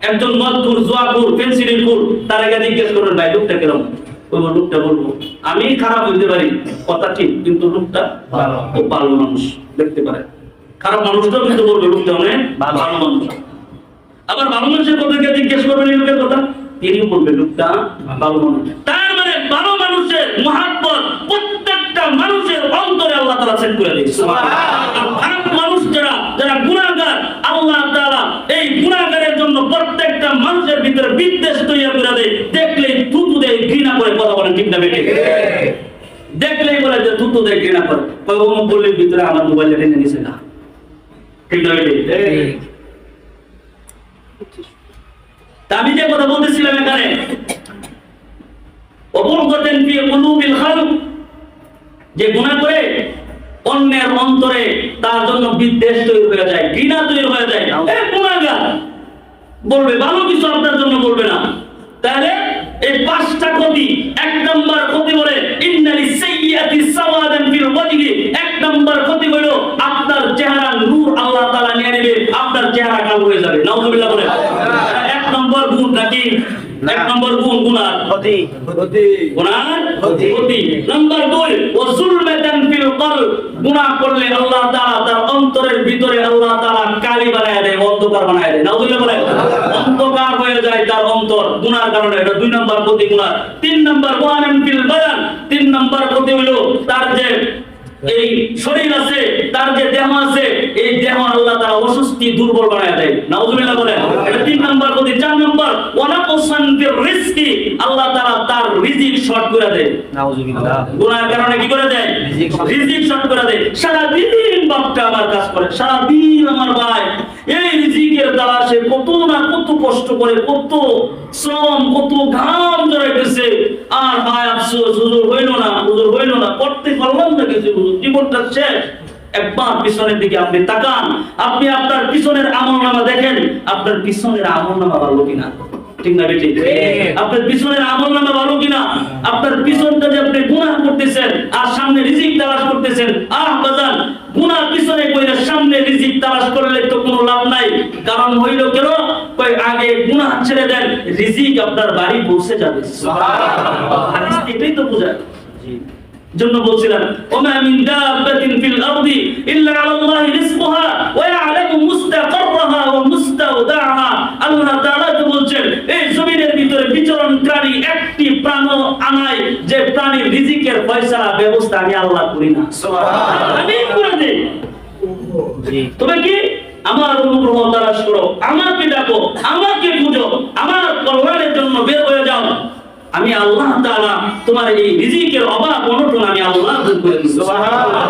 একজন মদখোর, জোয়াখোর, পেন্সিলের তার আগে জিজ্ঞেস করবেন ভাই লোকটা কিরকম? ওই লোকটা বলবো আমি খারাপ হইতে পারি, কথা ঠিক, কিন্তু লোকটা খুব ভালো মানুষ, দেখতে পারে। খারাপ মানুষটাও কিন্তু বলবে লোকটা অনেক ভালো মানুষ। আবার ভালো মানুষের কথা জিজ্ঞেস করবেন এই লোকের কথা, তিনিও বলবে লোকটা ভালো মানুষ। তার মানে ভালো মানুষের মহাব্বত প্রত্যেকটা মানুষের অন্তরে আল্লাহ তাআলা সেট করে দিয়েছে। আর খারাপ মানুষ যারা গুনাহগার, আল্লাহ তাআলা এই গুনাহগারের জন্য প্রত্যেকটা মানুষের ভিতরে বিদ্বেষ তৈরি করে দেয়। দেখলেই থুতু দেয়, ঘৃণা করে, কথা বলেন ঠিক না বেঠিক? দেখলেই বলে যে থুতু দেয়, ঘৃণা করে। কয়বার বললে ভিতরে আমার মোবাইলটা টেনে নিছে না, ঠিক না বেঠিক? আমি যে কথা বলতেছিলাম এখানে, অবগতেন ফি কুলুবিল খালক, যে গুনাহ করে অন্যের অন্তরে তার জন্য বিদ্বেষ তৈরি হয়ে যায়, ঘৃণা তৈরি হয়ে যায়। এই গুনাহগার বলবে, ভালো কিছু আপনার জন্য বলবে না। তাহলে এই পাঁচটা ক্ষতি, এক নাম্বার ক্ষতি বলে ইন্নালিস সাইয়্যাতি সাওয়াদান ফিল ওয়াজহি, এক নাম্বার ক্ষতি হলো আপনার চেহারা নূর আল্লাহ তাআলা নিয়ে নেবে, আপনার চেহারা কালো হয়ে যাবে। নাউযুবিল্লাহ বলে এক নম্বর গুণ নাকি? এক নম্বর গুণ গুনার ক্ষতি, গুনার ক্ষতি। নাম্বার 2 ওয়াজুলমাতান ফিল কলব, গুনাহ করলে আল্লাহ তাআলা তার অন্তরের ভিতরে আল্লাহ তাআলা কালি বানায় দেয়, অন্ধকার বানায় দেয়। নাউযুবিল্লাহ বলে অন্ধকার হয়ে যায় তার অন্তর গুনার কারণে। এটা 2 নম্বর ক্ষতি গুনার। 3 নম্বর ওয়ানান ফিল বাদান, 3 নম্বর ক্ষতি হলো তার যে এই শরীর আছে, তার যে দেহ আছে, এই দেহ আল্লাহ তাআলা অসুস্থি, দুর্বল বানায় দেয়। নাউযুবিল্লাহ বলেন এটা 3 নম্বর ক্ষতি। 4 নম্বর ওয়ানাকসান ফির রিজকি, আল্লাহ তাআলা তার রিজিক শর্ট করে দেয়। নাউযুবিল্লাহ গুনাহের কারণে কি করে দেয়? রিজিক শর্ট করে দেয়। সারা দিন বাপটা আমার কাজ করে, সারা দিন আমার ভাই এই রিজিকের তালাশে কত না কত কষ্ট করে, কত শ্রম, কত ঘাম ঝরাইতেছে, আর ভাই আফসোস হুজুর হইল না, হুজুর হইল না, করতে পারলাম না কিছু, হুজুর জীবনটা শেষ। একবার পিছনের দিকে আপনি তাকান, আপনি আপনার পিছনের আমলনামা দেখেন, আপনার পিছনের আমলনামা ভালো কিনা, ঠিক না বেঠিক? আপনার পিছনের আমলনামা ভালো কিনা? আপনার পিছনটা যে আপনি গুনাহ করতেছেন আর সামনে রিজিক তালাশ করতেছেন, বাজান গুনাহ পিছনে কইরা সামনে রিজিক তালাশ করলে তো কোনো লাভ নাই। কারণ হইল কেন, কই আগে গুনাহ ছেড়ে দেন, রিজিক আপনার বাড়ি পৌঁছে যাবে। সুবহানাল্লাহ, হাদিস এটাই তো বোঝায়। জন্য বলছিলাম ওমা মিন দাব্বাতিন ফিল আরদি ইল্লা আলাল্লাহি রিজকুহা ওয়া ইয়ালামু মুস্তাকাররাহা ওয়া মুস্তাওদাআহা। আল্লাহ তাআলা তো বলছেন এই জমিনের ভিতরে বিচরণকারী একটি প্রাণ আনাই, যে প্রাণীর রিজিকের ফয়সালা ব্যবস্থা আমি আল্লাহ করি না। সুবহানাল্লাহ, আমি করে দেই। তবে কি আমার অনুগ্রহ তালাশ করো, আমাকে ডাকো, আমাকে খুঁজো, আমার কল্যাণের জন্য বের হয়ে যাও। আমি আল্লাহ তাআলা তোমার এই রিজিকের অভাব অনটন আমি আল্লাহ দূর করে দিই। সুবহানাল্লাহ।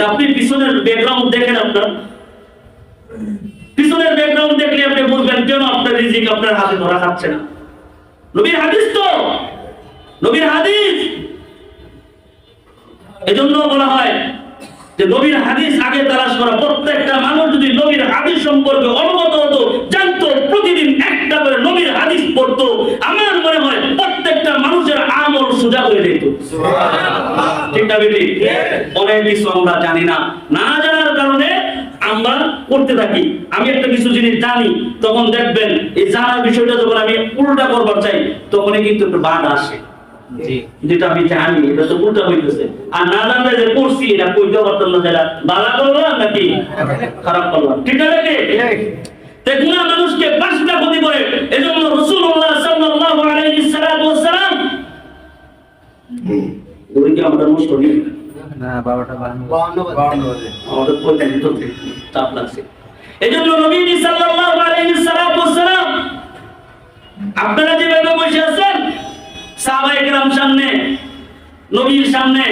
আপনি পিছনের ব্যাকগ্রাউন্ড দেখেন, আপনার পিছনের ব্যাকগ্রাউন্ড দেখলে আপনি বুঝবেন কেন আপনার রিজিক আপনার হাতে ধরা খাচ্ছে না। নবীর হাদিস তো, নবীর হাদিস। এজন্য বলা হয় যে নবীর হাদিস আগে তালাশ করা। প্রত্যেকটা মানুষ যদি নবীর হাদিস সম্পর্কে অবগত হতো, জানতো, প্রতিদিন একটা করে নবীর হাদিস পড়তো, আমার মনে হয় প্রত্যেকটা মানুষের আমল সোজা হয়ে যেত। সুবহানাল্লাহ, ঠিক না বেটি? অনেক কিছু আমরা জানি না, না জানার কারণে আমরা করতে থাকি। আমি একটা কিছু জিনিস জানি, তখন দেখবেন এই জানার বিষয়টা যখন আমি উল্টা করবার চাই তখনই কিন্তু একটু বাধা আসে, যেটা আমি জানি এটা তো উল্টা হইতেছে, আর না জানলে যে করছি এটা কইতে পারতাম না, যেটা ভালো করলাম নাকি খারাপ করলাম, ঠিক আছে নাকি? গুনাহ মানুষকে পাঁচটা ক্ষতি করে। এজন্য রাসূলুল্লাহ সাল্লাল্লাহু আলাইহি ওয়াসাল্লাম ওইটা আমরা নষ্ট করি না, 12টা 52 বাজে আমাদের পর্যন্ত চাপ লাগছে। এজন্য নবী সাল্লাল্লাহু আলাইহি ওয়াসাল্লাম আপনারা যেভাবে বসে আছেন সাহাবায়ে কেরাম সামনে, নবীর সামনে,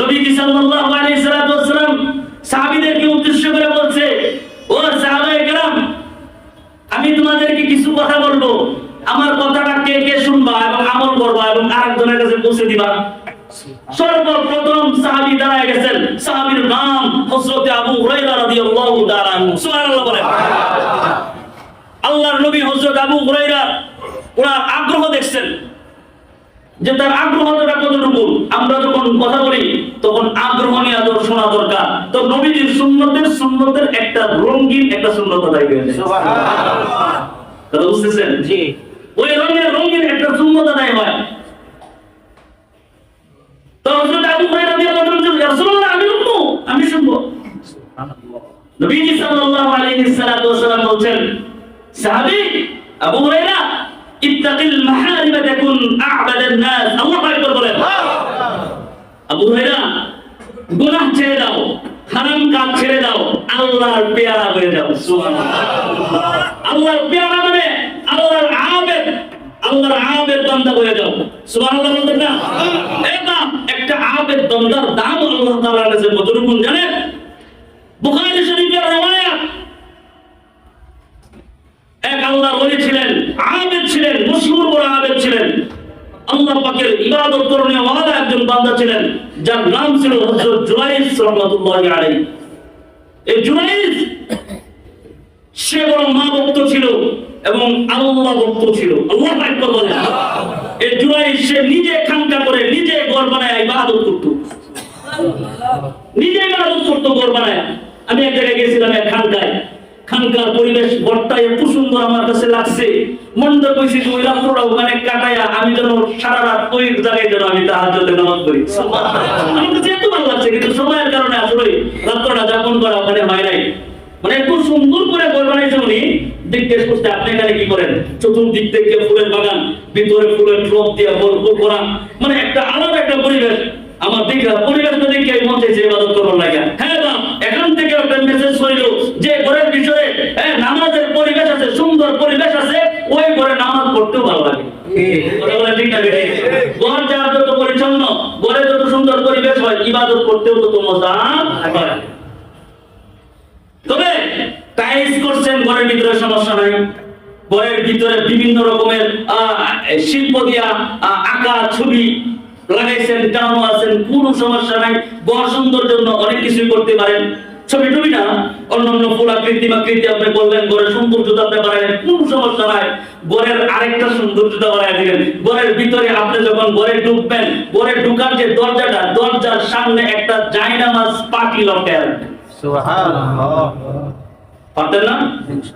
নবী সাল্লাল্লাহু আলাইহি ওয়াসাল্লাম সাহাবীদেরকে উদ্দেশ্য করে বলছে, ও সাহাবায়ে কেরাম, আমি তোমাদেরকে কিছু কথা বলবো, আমার কথাটা কে কে শুনবা এবং আমল করবা এবং আরেকজনের কাছে পৌঁছে দিবা। সর্বপ্রথম সাহাবী দাঁড়ায় গেছেন, সাহাবীর নাম হযরত আবু হুরায়রা রাদিয়াল্লাহু তাআলা আনহু। সুবহানাল্লাহ বলেন। আল্লাহর নবী হযরত আবু হুরায়রা ওনার আগ্রহ দেখছেন যে তার আগ্রহটা কতটুকু। আমরা যখন কথা বলি তখন আগ্রহ নিয়ে শোনা দরকার। তো নবীজির সুন্নতের একটা রঙিন একটা সুন্নত আদায় হয়ে যায়। সুবহানাল্লাহ। কথা বুঝতেছেন? জি। ওই রঙিন একটা সুন্নত আদায় হয়। তো হযরত আবু হুরায়রা রাদিয়াল্লাহু আনহু বলেন, ইয়া রাসূলুল্লাহ, আমি শুনবো। সুবহানাল্লাহ। নবীজি সাল্লাল্লাহু আলাইহি ওয়াসাল্লাম বলেন, সাহাবী আবু হুরায়রা, ইত্তাকিল মাহারিম তাকুন আ'বাদান নাস। আল্লাহু আকবার বলেন। আবু হুরায়রা, গুনাহ ছেড়ে দাও, হারাম কাজ ছেড়ে দাও, আল্লাহর পেয়ারা হয়ে যাও। সুবহানাল্লাহ। আল্লাহর পেয়ারা মানে আল্লাহর আবেদ, আল্লাহর আবেদ বান্দা হয়ে যাও। সুবহানাল্লাহ বলতেন না? এটা একটা আবেদ বান্দার দাম আল্লাহ তাআলার কাছে কতটুকু জানেন? বুখারী শরীফের riwayat, এক আল্লাহর ওলি ছিলেন, আবেদ ছিলেন, মশহুর বড় আবেদ ছিলেন, আল্লাহ পাকের ইবাদত করণীয় ওয়ালা একজন বান্দা ছিলেন, যার নাম ছিল হযরত জুরাইজ রাহমাতুল্লাহি আলাইহি। এই জুরাইজ সে বড় মা ভক্ত ছিল এবং আল্লাহ ভক্ত ছিল। আল্লাহু আকবার বলেন। এই জুরাইজ সে নিজে খানকা করে, নিজে ঘর বানায় ইবাদত করত, নিজে ইবাদত করত ঘর বানায়। আমি এক জায়গায় গেছিলাম, এক খানকার পরিবেশ ঘরটা এত সুন্দর আমার কাছে লাগছে, মনটা কইছে যে ওই রাত্রটা ওখানে কাটায়া আমি যেন সারা রাত ওই জায়গায় যেন আমি তাহাজ্জুদের নামাজ পড়ি। আমার কাছে এত ভালো লাগছে, কিন্তু সময়ের কারণে আসলে রাত্রটা যাপন করা ওখানে হয় নাই। মানে এত সুন্দর করে ঘর বানাইছে উনি। জিজ্ঞেস করতে, আপনি এখানে কি করেন? চতুর্দিক থেকে ফুলের বাগান, ভিতরে ফুলের টব দিয়ে ভরপুর করা, মানে একটা আলাদা একটা পরিবেশ। আমার পরিবেশটা দেখে মন চাইছে ইবাদত করবার লাগে। হ্যাঁ বাপ, এখান থেকে একটা মেসেজ হইল যে ঘরের ভিতরে নামাজের পরিবেশ আছে, সুন্দর পরিবেশ আছে, ওই ঘরে নামাজ পড়তেও ভালো লাগে। কথা বলে ঠিক না? ঘর যার যত পরিচ্ছন্ন, ঘরে যত সুন্দর পরিবেশ হয়, ইবাদত করতেও তত মজা হয়। তবে টাইলস করছেন ঘরের ভিতরে, সমস্যা নাই। ঘরের ভিতরে বিভিন্ন রকমের শিল্প দিয়া আঁকা ছবি লাগাইছেন, টানো আছেন, কোনো সমস্যা নাই। ঘর সুন্দর জন্য অনেক কিছুই করতে পারেন। ছবি টবি না, অন্যান্য ফুল আকৃতি আপনি করলেন, ঘরের সৌন্দর্যতা আপনি বাড়ালেন, কোনো সমস্যা নাই। ঘরের আরেকটা সৌন্দর্যতা বাড়াই দিলেন। ঘরের ভিতরে আপনি যখন ঘরে ঢুকবেন, ঘরে ঢুকার যে দরজাটা, দরজার সামনে একটা জায়নামাজ পাটি লটকায় রাখবেন। সুবহানাল্লাহ। পারতেন না?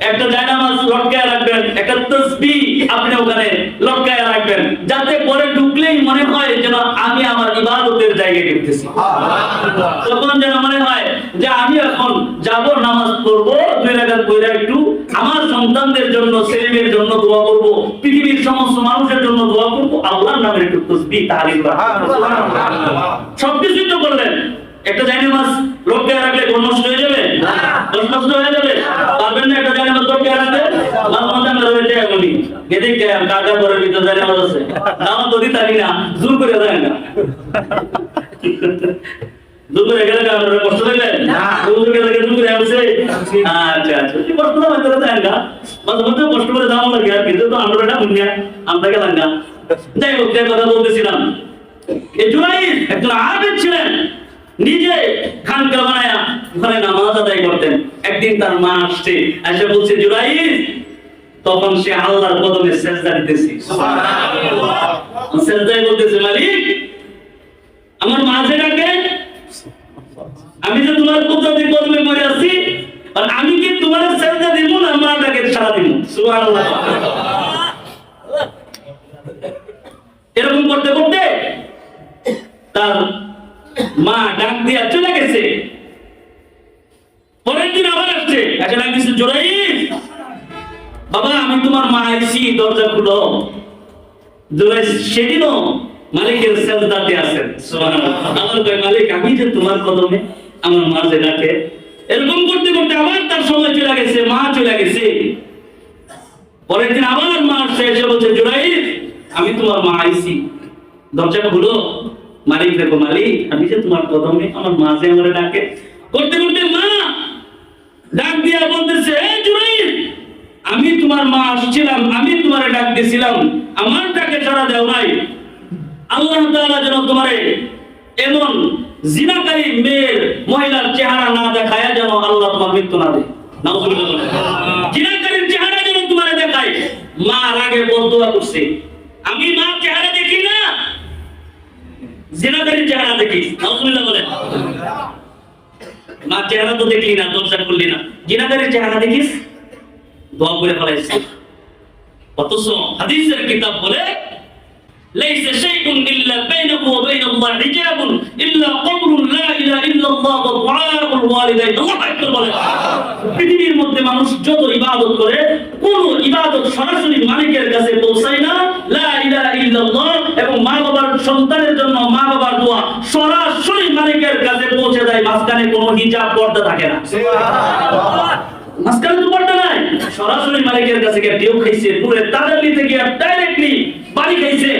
একটা জায়নামাজ লটকায় রাখবেন, একটা তাসবিহ আপনি ওখানে লটকায় রাখবেন, যাতে ঘরে ঢুকলেই মনে হয় যেন আমি আমার ইবাদতের জায়গায় ঢুকতেছি। তখন যেন মনে হয় যে আমি এখন যাব, নামাজ পড়বো, 2 রাকাত পড়ে একটু আমার সন্তানদের জন্য, ছেলেমেয়ের জন্য দোয়া করব, পৃথিবীর সমস্ত মানুষের জন্য দোয়া করব, আল্লাহর নামে একটু তাসবিহ তাহলিল করব। সুবহানাল্লাহ। সবকিছুই তো করলেন। একটা জায়নামাজ লটকায় রাখলে ঘর নষ্ট হয়ে যাবে? নষ্ট হয়ে যাবে? পারবেন না একটা জায়নামাজ লটকায় রাখতে? মাঝে মাঝে রয়ে যায় বলি, গেদে কে কাকা ঘরের ভিতরে জায়নামাজ আছে, নামাজ তো দিতারি না, জোর করে যায় না। জোর করে গেলে আপনারা কষ্ট পেলেন? জোর করে গেলে জোর করে আসছে। আচ্ছা আচ্ছা, কষ্ট না হয়তো যায় না, মাঝে মধ্যে কষ্ট করে যাওয়া লাগে আর কি, তো আমরা এটা বুঝিয়া আমরা গেলাম না। যাই হোক, যে কথা বলতেছিলাম, এই জুরাইজ একজন আবেদ ছিলেন, নিজে খানকা বানায়া ওখানে নামাজ আদায় করতেন। একদিন তার মা আসছে, এসে বলছে, জুরাইজ, তখন সে আল্লাহর কদমে সেজদা দিতেছে। সুবহানাল্লাহ। সেজদায় বলতেছে, মালিক, আমার মা যে ডাকে, আমি যে তোমার কুদরতের কদমে পড়ে আছি, আর আমি কি তোমার সেজদা দিব না মাটাকে সারা দিব? সুবহানাল্লাহ। এরকম করতে করতে তার মা ডাক দিয়া চলে গেছে। পরের দিন আবার আসছে, এসে ডাক দিচ্ছে, জুরাইজ বাবা আমি তোমার মা আইছি, দরজা খুলো। জুরাইজ সেদিনও মালিকের সেজদাতে আছেন। সুবহানাল্লাহ। আবার কয়, মালিক আমি যে তোমার কদমে, আমার মা যে ডাকে। এরকম করতে করতে আবার তার সময় চলে গেছে, মা চলে গেছে। পরের দিন আবার মা আসছে, এসে বলছে, জুরাইজ আমি তোমার মা আইছি, দরজা খুলো। মালিক দেখো, মালিক আমি যে তোমার কদমে, আমার মা যে আমারে ডাকে। করতে করতে মা ডাক দিয়া বলতেছে, জুরাইজ আমি তোমার মা আসছিলাম, আমি তোমারে ডাক দিয়েছিলাম, আমার ডাকে সাড়া দাও নাই। আল্লাহ তাআলা যেন তোমারে এমন জিনাকারী মেয়ের মহিলার চেহারা না দেখায়, যেন আল্লাহ তোমার মৃত্যু না দেয়। নাউজুবিল্লাহ। জিনাকারীর চেহারা যেন তোমারে দেখায়। মা রাগে বদদুয়া করছে, আমি মা চেহারা দেখি না, জিনাকারীর চেহারা দেখি। নাউজুবিল্লাহ বলে, মা চেহারা তো দেখলি না, দরজা খুললি না, জিনাকারীর চেহারা দেখিস, দোয়া করে ফেলাইছে। অথচ হাদিসের কিতাব বলে, লাইসা শাইউন ইল্লা বাইনাহু ওয়া বাইনাল্লাহি হিজাবুন ইল্লা কওলুন লা ইলাহা ইল্লাল্লাহ ওয়া দুআউল ওয়ালিদাইন। আল্লাহু আকবার বলে, পৃথিবীর মধ্যে মানুষ যত ইবাদত করে, কোন ইবাদত সরাসরি মালিকের কাছে পৌঁছায় না। লা ইলাহা ইল্লাল্লাহ এবং মা বাবার সন্তানের জন্য মা বাবার দোয়া সরাসরি মালিকের কাছে পৌঁছে যায়, মাঝখানে কোনো হিজাব পর্দা থাকে না। সুবহানাল্লাহ। মাঝখানে তো পর্দা নাই, সরাসরি মালিকের কাছে গিয়ে ঢেউ খাইছে, পুরো তাদাল্লি থেকে ডাইরেক্টলি বাড়ি খাইছে,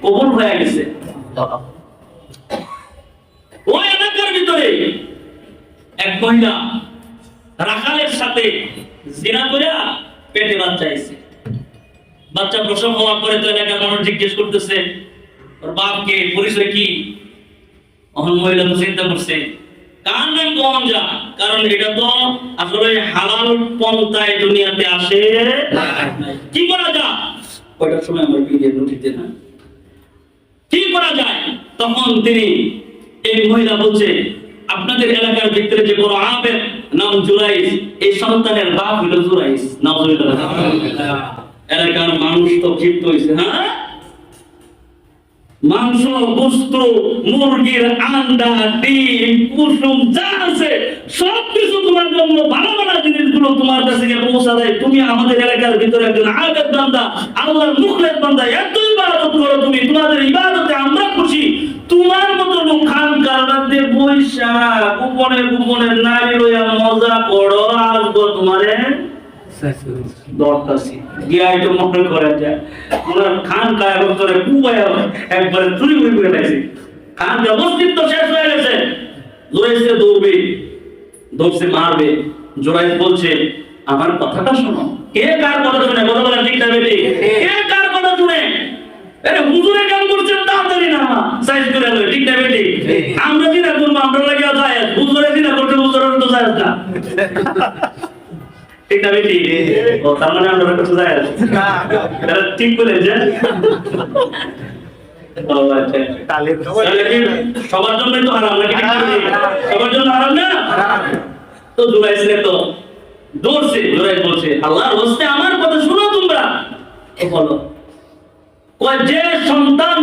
কবুল হয়ে গেছে। ওই এলাকার ভিতরে এক মহিলা রাখালের সাথে জিনা করে পেটে বাচ্চা আইছে। বাচ্চা প্রসব হওয়ার পরে তো এলাকার মানুষ জিজ্ঞেস করতেছে, ওর বাপকে, পরিচয় কি? অহন মহিলা তো চিন্তা করছে, কার নাম কোন যা, কারণ এটা তো আসলে হালাল পন্থায় দুনিয়াতে আসে। কি করা যায়? কয়টার সময় আমরা ভিডিও নোটিতে না, কি করা যায়? তখন তিনি, এই মহিলা বলছে, আপনাদের এলাকার ভিতরে যে বড় আবেদ নাম জুরাইজ, এই সন্তানের বাপ হলো জুরাইজ। নাউজুবিল্লাহ। এলাকার মানুষ তো ক্ষিপ্ত হয়েছে। হ্যাঁ, মাংস, গোস্ত, মুরগির আন্ডা, ডিম, কুসুম যা আছে সবকিছু তোমার জন্য ভালো ভালো জিনিসগুলো তোমার কাছে গিয়ে পৌঁছা দেয়। তুমি আমাদের এলাকার ভিতরে একজন আবেদ বান্দা, আল্লাহর মুখলেস বান্দা, এত ইবাদত করো তুমি, তোমাদের ইবাদতে আমরা খুশি। তোমার মতো লোক খান কারণে বৈশা গোপনে গোপনে নারী লইয়া মজা করো, আসবো তোমারে দরকাশি গিয়াই তো মনে করে যায় ওনার খান কায় বছরে কুবায় একবারে চুরি হয়ে গেছে, খান অস্তিত্ব শেষ হয়ে গেছে। জোরাইসে দৌড়বে, দৌড়ছে মারবে। জোরাইস বলছে, আমার কথাটা শোনো। কে কার কথা শুনে? কথা বলে ঠিক না বেটি? কে কার কথা শুনে? আরে হুজুরে কাম করছেন তাড়াতাড়ি না সাইজ করে লয়, ঠিক না বেটি? আমরা দিনা করব, আমরা লাগিয়া যায়, হুজুরে দিনা করতে হুজুরের তো যায় না, ঠিক না বেটি? ও তার মানে আমরা করতে যায় না, এটা ঠিক বলে যে সবার জন্য তো হারাম নাকি? সবার জন্য হারাম না? তো জুরাইসে তো দৌড়ছে। জুরাইস বলছে, আল্লাহর হস্তে আমার কথা শুনো তোমরা। বলো, যে সন্তান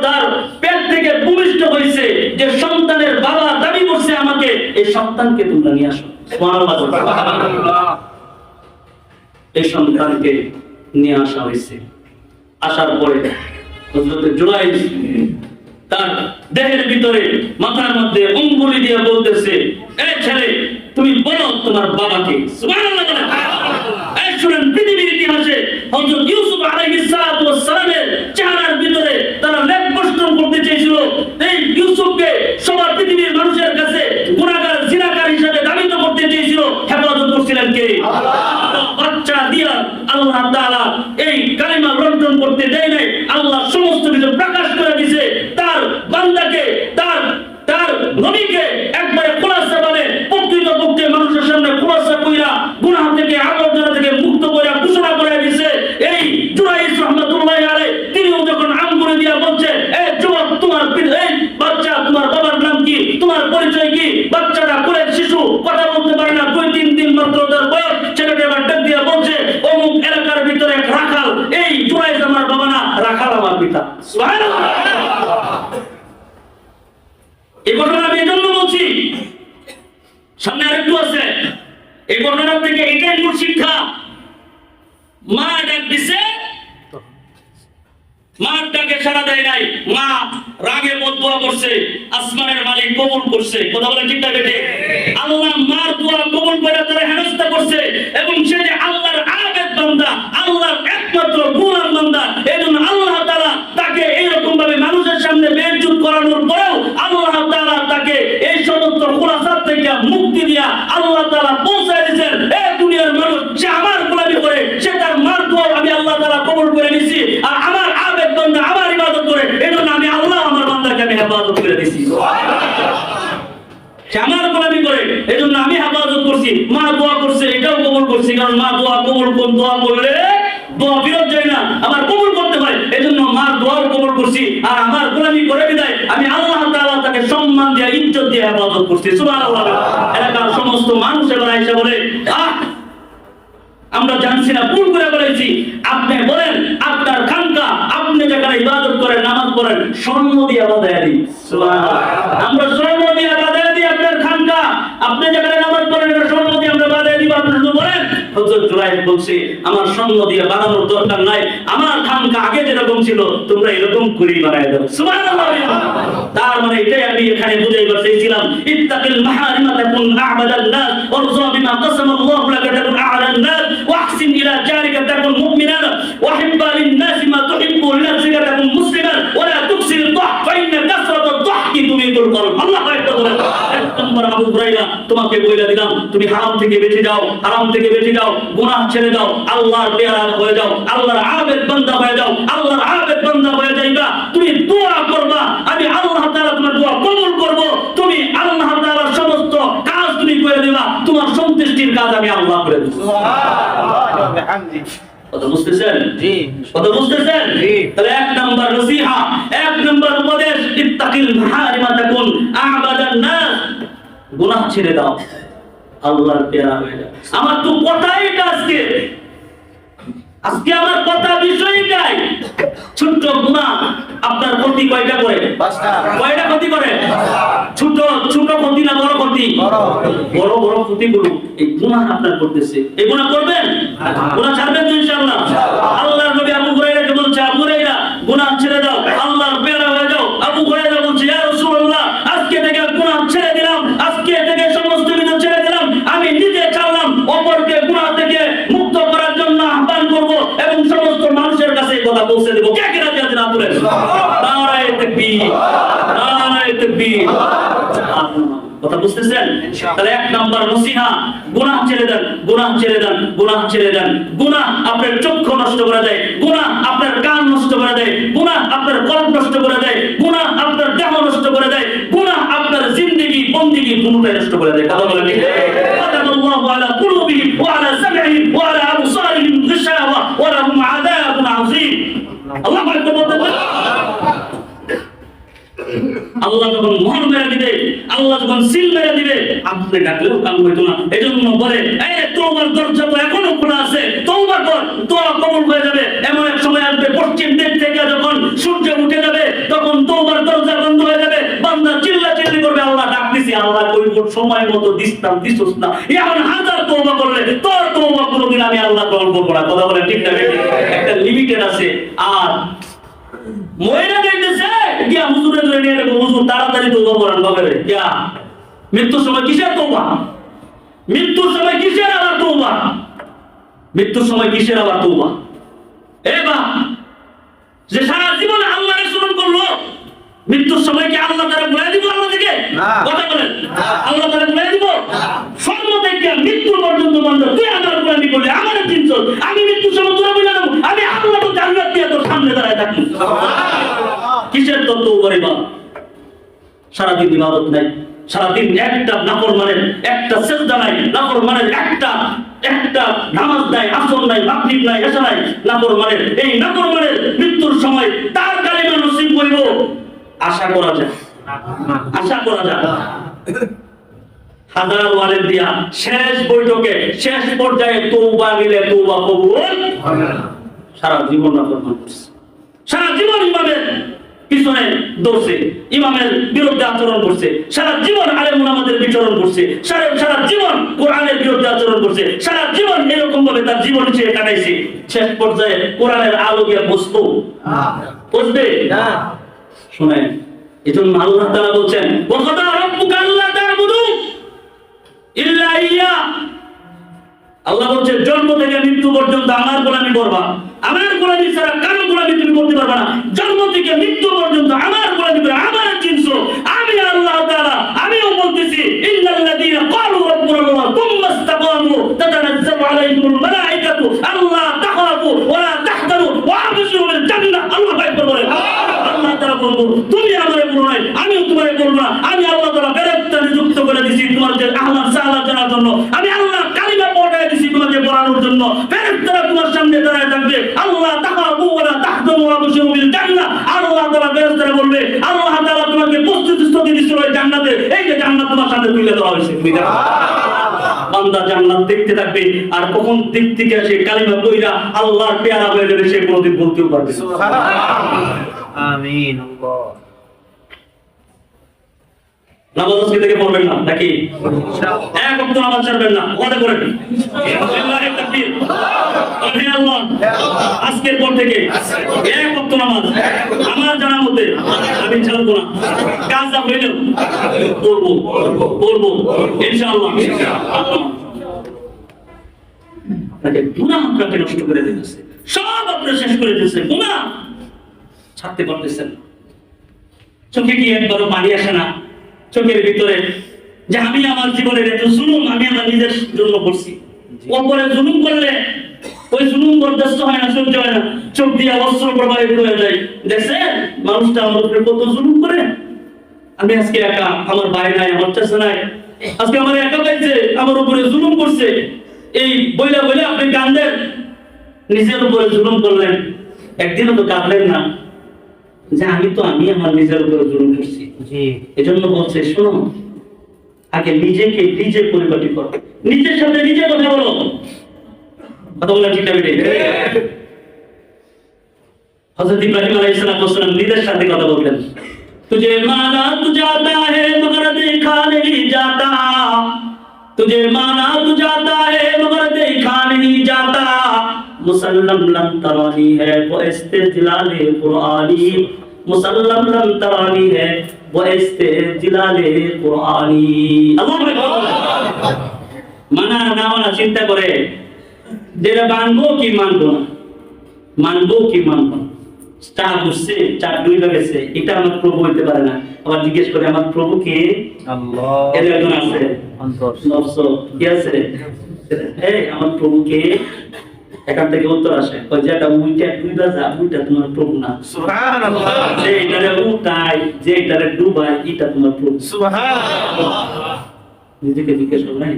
তার পেট থেকে ভূমিষ্ঠ হয়েছে, যে সন্তানের বাবা দাবি করছে আমাকে, এই সন্তানকে তোমরা নিয়ে আসো। এই সন্তানকে নিয়ে আসা হয়েছে। আসার পরে হযরত জুরাইজ তার দেহের ভিতরে মাথার মধ্যে অঙ্গুলি দিয়ে বলতেছে, এই ছেলে তুমি বলো তোমার বাবাকে। সুবহানাল্লাহ। এই শুনেন, পৃথিবীর ইতিহাসে হযরত ইউসুফ আলাইহিস সালাতু ওয়াস সালামের চেহারার ভিতরে তারা লেপ বস্ত্র করতে চেয়েছিল। এই ইউসুফকে সবার পৃথিবীর মানুষের কাছে গুনাহগার, জিনাকার হিসেবে দাবিত করতে চেয়েছিল। হেফাজত করছিলেন কে? আল্লাহ। বাচ্চা দিয়া আল্লাহ তাআলা এই কালিমা রঞ্জন করতে দেয় নাই। আল্লাহ সমস্ত কিছু প্রকাশ করে দিয়েছে। তার বান্দাকে, তার নবীকে একবারে খোলাসা বলে প্রকৃতপক্ষে মানুষের সামনে খোলাসা কইরা গুনাহ থেকে, আবর্জনা থেকে মুক্ত কইরা ঘোষণা করে দিয়েছে। এই জুরাইজ রাহমাতুল্লাহি আলাইহি তিনিও যখন আঙ্গুলে দিয়া বলছে, এই যুবক তোমার এই বাচ্চা, তোমার বাবার নাম কি, তোমার পরিচয় কি? বাচ্চাটা কোলের শিশু, কথা বলতে পারে না, 2-3 সামনে আরেকটু আছে। এই ঘটনা থেকে এটাই মূল শিক্ষা। মা ডাক দিছে, মার ডাকে সাড়া দেয় নাই, মা রাগে বদদুয়া করছে, আসমানের মালিক কবুল করছে। কথা বলে ঠিক না বেটে? আল্লাহ মার দোয়া কবুল করে তারা হেনস্থা করছে, এবং সে যে আল্লাহর আবেদ বান্দা, আল্লাহর একমাত্র গোলাম বান্দা, এজন্য আল্লাহ তাআলা তাকে এইরকম ভাবে মানুষের সামনে বেইজ্জত করানোর পরেও আল্লাহ তাআলা তাকে এই সমস্ত খুলাসাত থেকে মুক্তি দিয়া আল্লাহ তাআলা পৌঁছায় দিয়েছেন। এই দুনিয়ার মানুষ সে আমার গোলামি করে, সে তার মার দোয়া আমি আল্লাহ তাআলা কবুল করে নিছি, আর আমার আবেদ বান্দা আমার ইবাদত করে, এজন্য আমি আল্লাহ আমার বান্দাকে আমি হেফাজত করে দিছি। সে আমার গোলামি করে, এজন্য আমি হেফাজত করছি। মা দোয়া করছে, এটাও কবুল করছি, কারণ মা দোয়া কবুল কোন দোয়া করলে দোয়া ফেরত যায় না, আমার কবুল করতে হয়, এজন্য মার দোয়াও কবুল করছি। আর আমার গোলামি করে বিদায় আমি আল্লাহ তাআলা তাকে সম্মান দিয়ে ইজ্জত দিয়ে হেফাজত করছি। সুবহানাল্লাহ। এলাকার সমস্ত মানুষ এবার আয়েশা বলে, আমরা জানছি না, ভুল করে বলেছি। আপনি বলেন আপনার খানকা, আপনি যেখানে ইবাদত করেন, নামাজ পড়েন, স্বর্ণ দিয়ে বাঁধাইয়া দিই। সুবহানাল্লাহ। আমরা স্বর্ণ দিয়ে বাঁধাইয়া দিই আপনার খানকা, আপনি যেখানে নামাজ পড়েন স্বর্ণ দিয়ে আমরা বাঁধাইয়া দিব। আপনি শুধু বলেন, হযরত জুরাইর বলছে আমার স্বর্ণ দিয়ে বাঁধানোর দরকার নাই, আমার খানকা আগে যেরকম ছিল তোমরা এরকম করেই বানায় দাও। সুবহানাল্লাহ। তার মানে এটাই আমি এখানে বুঝাইবার চেয়েছিলাম, ইত্তাকিল মাহারিমা তাকুন আ'বাদান নাস ওয়ারযা বিমা কাসাম আল্লাহু লাকা তাকুন আ'লান নাস ওয়াহসিন ইলা জারিকা তাকুন মুমিনান ওয়াহিব্বা লিন-নাসি মা তুহিব্বু লিনাফসিকা তাকুন মুসলিমান ওয়া লা তুকসির দাহ ফাইন্না কাসরাতাদ দাহকি তুমিতুল কলব। আল্লাহু আকবার। এক নম্বর আবু হুরায়রা, তোমাকে বইলা দিলাম তুমি হারাম থেকে বেঁচে যাও, হারাম থেকে বেঁচে যাও, গুনাহ ছেড়ে দাও, আল্লাহর পেয়ারা হয়ে যাও, আল্লাহর আবেদ বান্দা হয়ে যাও, আল্লাহর আবেদ বান্দা হয়ে যাইবা। তুমি দোয়া করবা, আমি আল্লাহ তাআলা তোমার দোয়া কবুল করব। তুমি আল্লাহ তাআলার সমস্ত কাজ তুমি করে দিবা, তোমার সন্তুষ্টির কাজ আমি আল্লাহ করে দেব। কথা বুঝতেছেন? জি। কথা বুঝতেছেন? জি। তাহলে এক নাম্বার নসিহা, এক নাম্বার উপদেশ, ইত্তাকিল মাহারিমা তাকুন আ'বাদান নাস, গুনাহ ছেড়ে দাও, আল্লাহর পেয়ারা হয়ে যাও। আমার তো কথাই এটা আজকে আমার কথা বিষয়টাই, ছোট গুনাহ আপনার ক্ষতি কয়টা করে? কয়টা ক্ষতি করে? ছোট ছোট ক্ষতি না বড় ক্ষতি? বড় বড় ক্ষতিগুলো এই গুনাহ আপনার করতেছে। এই গুনাহ করবেন? গুনাহ ছাড়বেন তো ইনশাআল্লাহ? আল্লাহর নবী আবু হুরায়রাকে বলছে, আবু হুরায়রা গুনাহ ছেড়ে দাও, আল্লাহর পেয়ারা হয়ে যাও। আবু হুরায়রা বলছে, ইয়া রাসূলুল্লাহ আজকে থেকে গুনাহ ছেড়ে দিলাম, আজকে থেকে সমস্ত কিছু ছেড়ে দিলাম, আমি নিজে ছাড়লাম, অপরকে গুনাহ থেকে মুক্ত করার জন্য আহ্বান করব এবং সমস্ত মানুষের কাছে এই কথা পৌঁছে দেব। কে কে রাজি আছেন? আপনারা নারায়ে তাকবীর, নারায়ে তাকবীর। কথা বুঝতেছেন? তাহলে এক নাম্বার নসিহা, গুনাহ ছেড়ে দেন, গুনাহ ছেড়ে দেন, গুনাহ ছেড়ে দেন। গুনাহ আপনার চক্ষু নষ্ট করে দেয়, গুনাহ আপনার কান নষ্ট করে দেয়, গুনাহ আপনার কল্প নষ্ট করে দেয়, গুনাহ আপনার দেহ নষ্ট করে দেয়, গুনাহ আপনার জিন্দেগি বন্দেগি দুটোই নষ্ট করে দেয়। কথা বলেন ঠিক? আল্লাহু আলা কুলুবিহিম ওয়া আলা সামইহিম ওয়া আলা আবসারিহিম গিশাওয়া ওয়া লাহুম আযাবুন আযীম। আল্লাহু আকবার। আল্লাহ যখন মোহর মেরে দিবে, আল্লাহ যখন সিল মেরে দিবে, আপনি ডাকলেও কাম হইতো না। এজন্য বলে, এই তওবার দরজা তো এখনো খোলা আছে, তওবা কর, দোয়া কবুল হয়ে যাবে। এমন এক সময় আসবে পশ্চিম দিক থেকে যখন সূর্য উঠে যাবে, তখন তওবার দরজা বন্ধ হয়ে যাবে, বান্দা চিল্লাচিল্লি করবে, আল্লাহ ডাক দিছি, আল্লাহ কইব সময় মতো দিস্তাম, দিছস না। এখন হাজার তওবা করলে তোর তওবা কোনোদিন আমি আল্লাহ কবুল করব না। কথা বলেন ঠিক না? একটা লিমিটেড আছে। আর মহিলা দেখতেছে গিয়া হুজুরের নিয়ে এরকম, হুজুর তাড়াতাড়ি তওবা করেন বাবারে। কিয়া মৃত্যুর সময় কিসের তওবা? মৃত্যুর সময় কিসের আবার তওবা? মৃত্যুর সময় কিসের আবার তওবা? এবার যে সারা জীবন আল্লাহকে স্মরণ করলো, মৃত্যুর সময় কি আল্লাহ তারা ভুলে দিব? আল্লাহ থেকে কথা বলেন, আল্লাহ তারা ভুলে দিব? সর্ব থেকে মৃত্যু পর্যন্ত বন্ধ, তুই আমার গোলামি করলে আমার চিন্তা, আমি মৃত্যুর সময় তোরা বুঝা দেবো, আমি আল্লাহ তো জান্নাত দিয়ে তোর সামনে দাঁড়ায় থাকি। কিসের তত্ত্ব করে বা সারাদিন ইবাদত নাই, সারাদিন একটা নাফরমানের একটা সিজদা নাই, নাফরমানের একটা নামাজ নাই, আসর নাই, মাগরিব নাই, এশা নাই, নাফরমানের এই নাফরমানের মৃত্যুর সময় তার কালিমা নসিব হইব আশা করা যায়, আশা করা যায়। হাজার ওয়ালেদ দিয়া শেষ বৈঠকে শেষ পর্যায়ে তওবা নিলে তওবা কবুল হবে না। সারা জীবন নাফরমান করছে, সারা জীবন ইমামের পিছনে দৌড়ছে, ইমামের বিরুদ্ধে আচরণ করছে, সারা জীবন আলেম ওলামাদের বিচরণ করছে, সারা জীবন কোরআনের বিরুদ্ধে আচরণ করছে, সারা জীবন এরকম ভাবে তার জীবন সে কাটাইছে। শেষ পর্যায়ে কোরআনের আলো দিয়ে বসতো, বসবে না। শুনেন, এই জন্য আল্লাহ তাআলা বলছেন, ওয়াকাদা রাব্বুকা আল্লা তা'বুদু ইল্লা ইয়্যা। আল্লাহ বলছে জন্ম থেকে মৃত্যু পর্যন্ত আমার গোলামি করবা, আমার গোলামি ছাড়া কারো গোলামি তুমি করতে পারবে না। জন্ম থেকে মৃত্যু পর্যন্ত আমার গোলামি করে আমার চিনছো আমি আল্লাহ তাআলা। আমিও বলতেছি ইন্নাল্লাযীনা ক্বালু রাব্বুনাল্লাহ তুম্মা ইসতাকামু তাতানাজ্জালু আলাইহিমুল মালায়েকাতু আল্লা তাখাফু ওয়া লা তাহজানু ওয়া আবশিরু বিল জান্নাহ। আল্লাহু আকবার বলেন। আল্লাহ তাআলা বলবো তুমি আমারে বলো না, আমিও তোমারে বলবো না। আমি আল্লাহ তাআলা ফেরেশতা নিযুক্ত করে দিয়েছি তোমাদের আহলান সাহালা জানার জন্য। আমি আল্লাহ কালিমা পড়ায় দিয়েছি তোমাকে পড়ানোর জন্য। ফেরেশতারা তোমার সামনে দাঁড়ায় থাকবে, আল্লাহ তাখাফু ওয়া লা তাহজানু ওয়া আবশিরু বিল জান্নাহ। আল্লাহ তাআলা ফেরেশতারা বলবে আল্লাহ তাআলা তোমাকে প্রস্তুতি দিয়েছিল এই জান্নাতে, এই যে জান্নাত তোমার সামনে তুলে দেওয়া হয়েছে। বান্দা জান্নাত দেখতে থাকবে, আর কখন দিক থেকে সেই কালিমা কইরা আল্লাহর পেয়ারা হয়ে যাবে সে কোনদিন বলতেও পারবে। আমিন। আল্লাহ নামাজ আজকে থেকে পড়বেন না নাকি? এক ওয়াক্ত নামাজ ছাড়বেন না, ওয়াদা করেন। আল্লাহু তাকবীর, আল্লাহ। আজকের পর থেকে এক ওয়াক্ত নামাজ আমার জানা মতে আমি ছাড়বো না। কাজ যা হইলো পড়বো ইনশাআল্লাহ। তাকে গুনাহ আপনাকে নষ্ট করে দিতেছে, সব আপনি শেষ করে দিতেছে, গুনাহ ছাড়তে পারতেছেন। চোখে কি একবারও পানি আসে না চোখের ভিতরে যে আমি আমার জীবনের এত জুলুম আমি আমার নিজের জন্য করছি? ওপরে জুলুম করলে ওই জুলুম বরদাস্ত হয় না, সহ্য হয় না, চোখ দিয়ে অস্ত্র প্রবাহিত হয়ে যায়। দেখছেন মানুষটা আমার উপরে কত জুলুম করে। আমি আজকে একা, আমার ভাই নাই, আমার চাচা নাই, আজকে আমার একা পাইছে, আমার উপরে জুলুম করছে। এই বইলা বইলা আপনি কাঁদেন, নিজের উপরে জুলুম করলেন, একদিনও তো কাঁদলেন না যে আমি আমার নিজের উপরে জুলুম করছি। এজন্য বলছে শোনো, আগে নিজেকে নিজে পরিপাটি করো, নিজের সাথে নিজে কথা বলো। কথা বলা ঠিক আছে? হযরত ইব্রাহিম আলাইহিস সালাম নিজের সাথে কথা বলতেন। तुझे माना तू जाता है मगर देखा नहीं जाता, तुझे माना तू जाता है मगर देखा नहीं जाता, मुसल्लम लम तरानी है वो इस्तिजलाले कुरानी, मुसल्लम लम तरानी है वो इस्तिजलाले कुरानी। अल्लाहु আকবার। মানা না মানা চিন্তা করে, যেটা মানবো কি মানবো না, মানবো কি মানবো না। চা বুঝছে, চা ডুবে গেছে, এটা আমার প্রভু হইতে পারে না। আবার জিজ্ঞেস করে আমার প্রভু কে? আল্লাহ। এর একজন আছে নফস কি আছে, এই আমার প্রভু কে? এখান থেকে উত্তর আসে, ওই যেটা উইটা ডুইবা যা, উইটা তোমার প্রভু না। সুবহানাল্লাহ। যে এটারে উঠাই, যে এটারে ডুবাই, এটা তোমার প্রভু। সুবহানাল্লাহ। নিজেকে জিজ্ঞেস করবেন,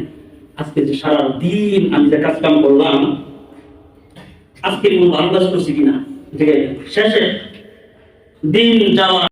আজকে যে সারা দিন আমি যে কাজ কাম করলাম, আজকে কোনো ভালো কাজ করছি কিনা? ঠিক আছে, শেষে দিন যাওয়া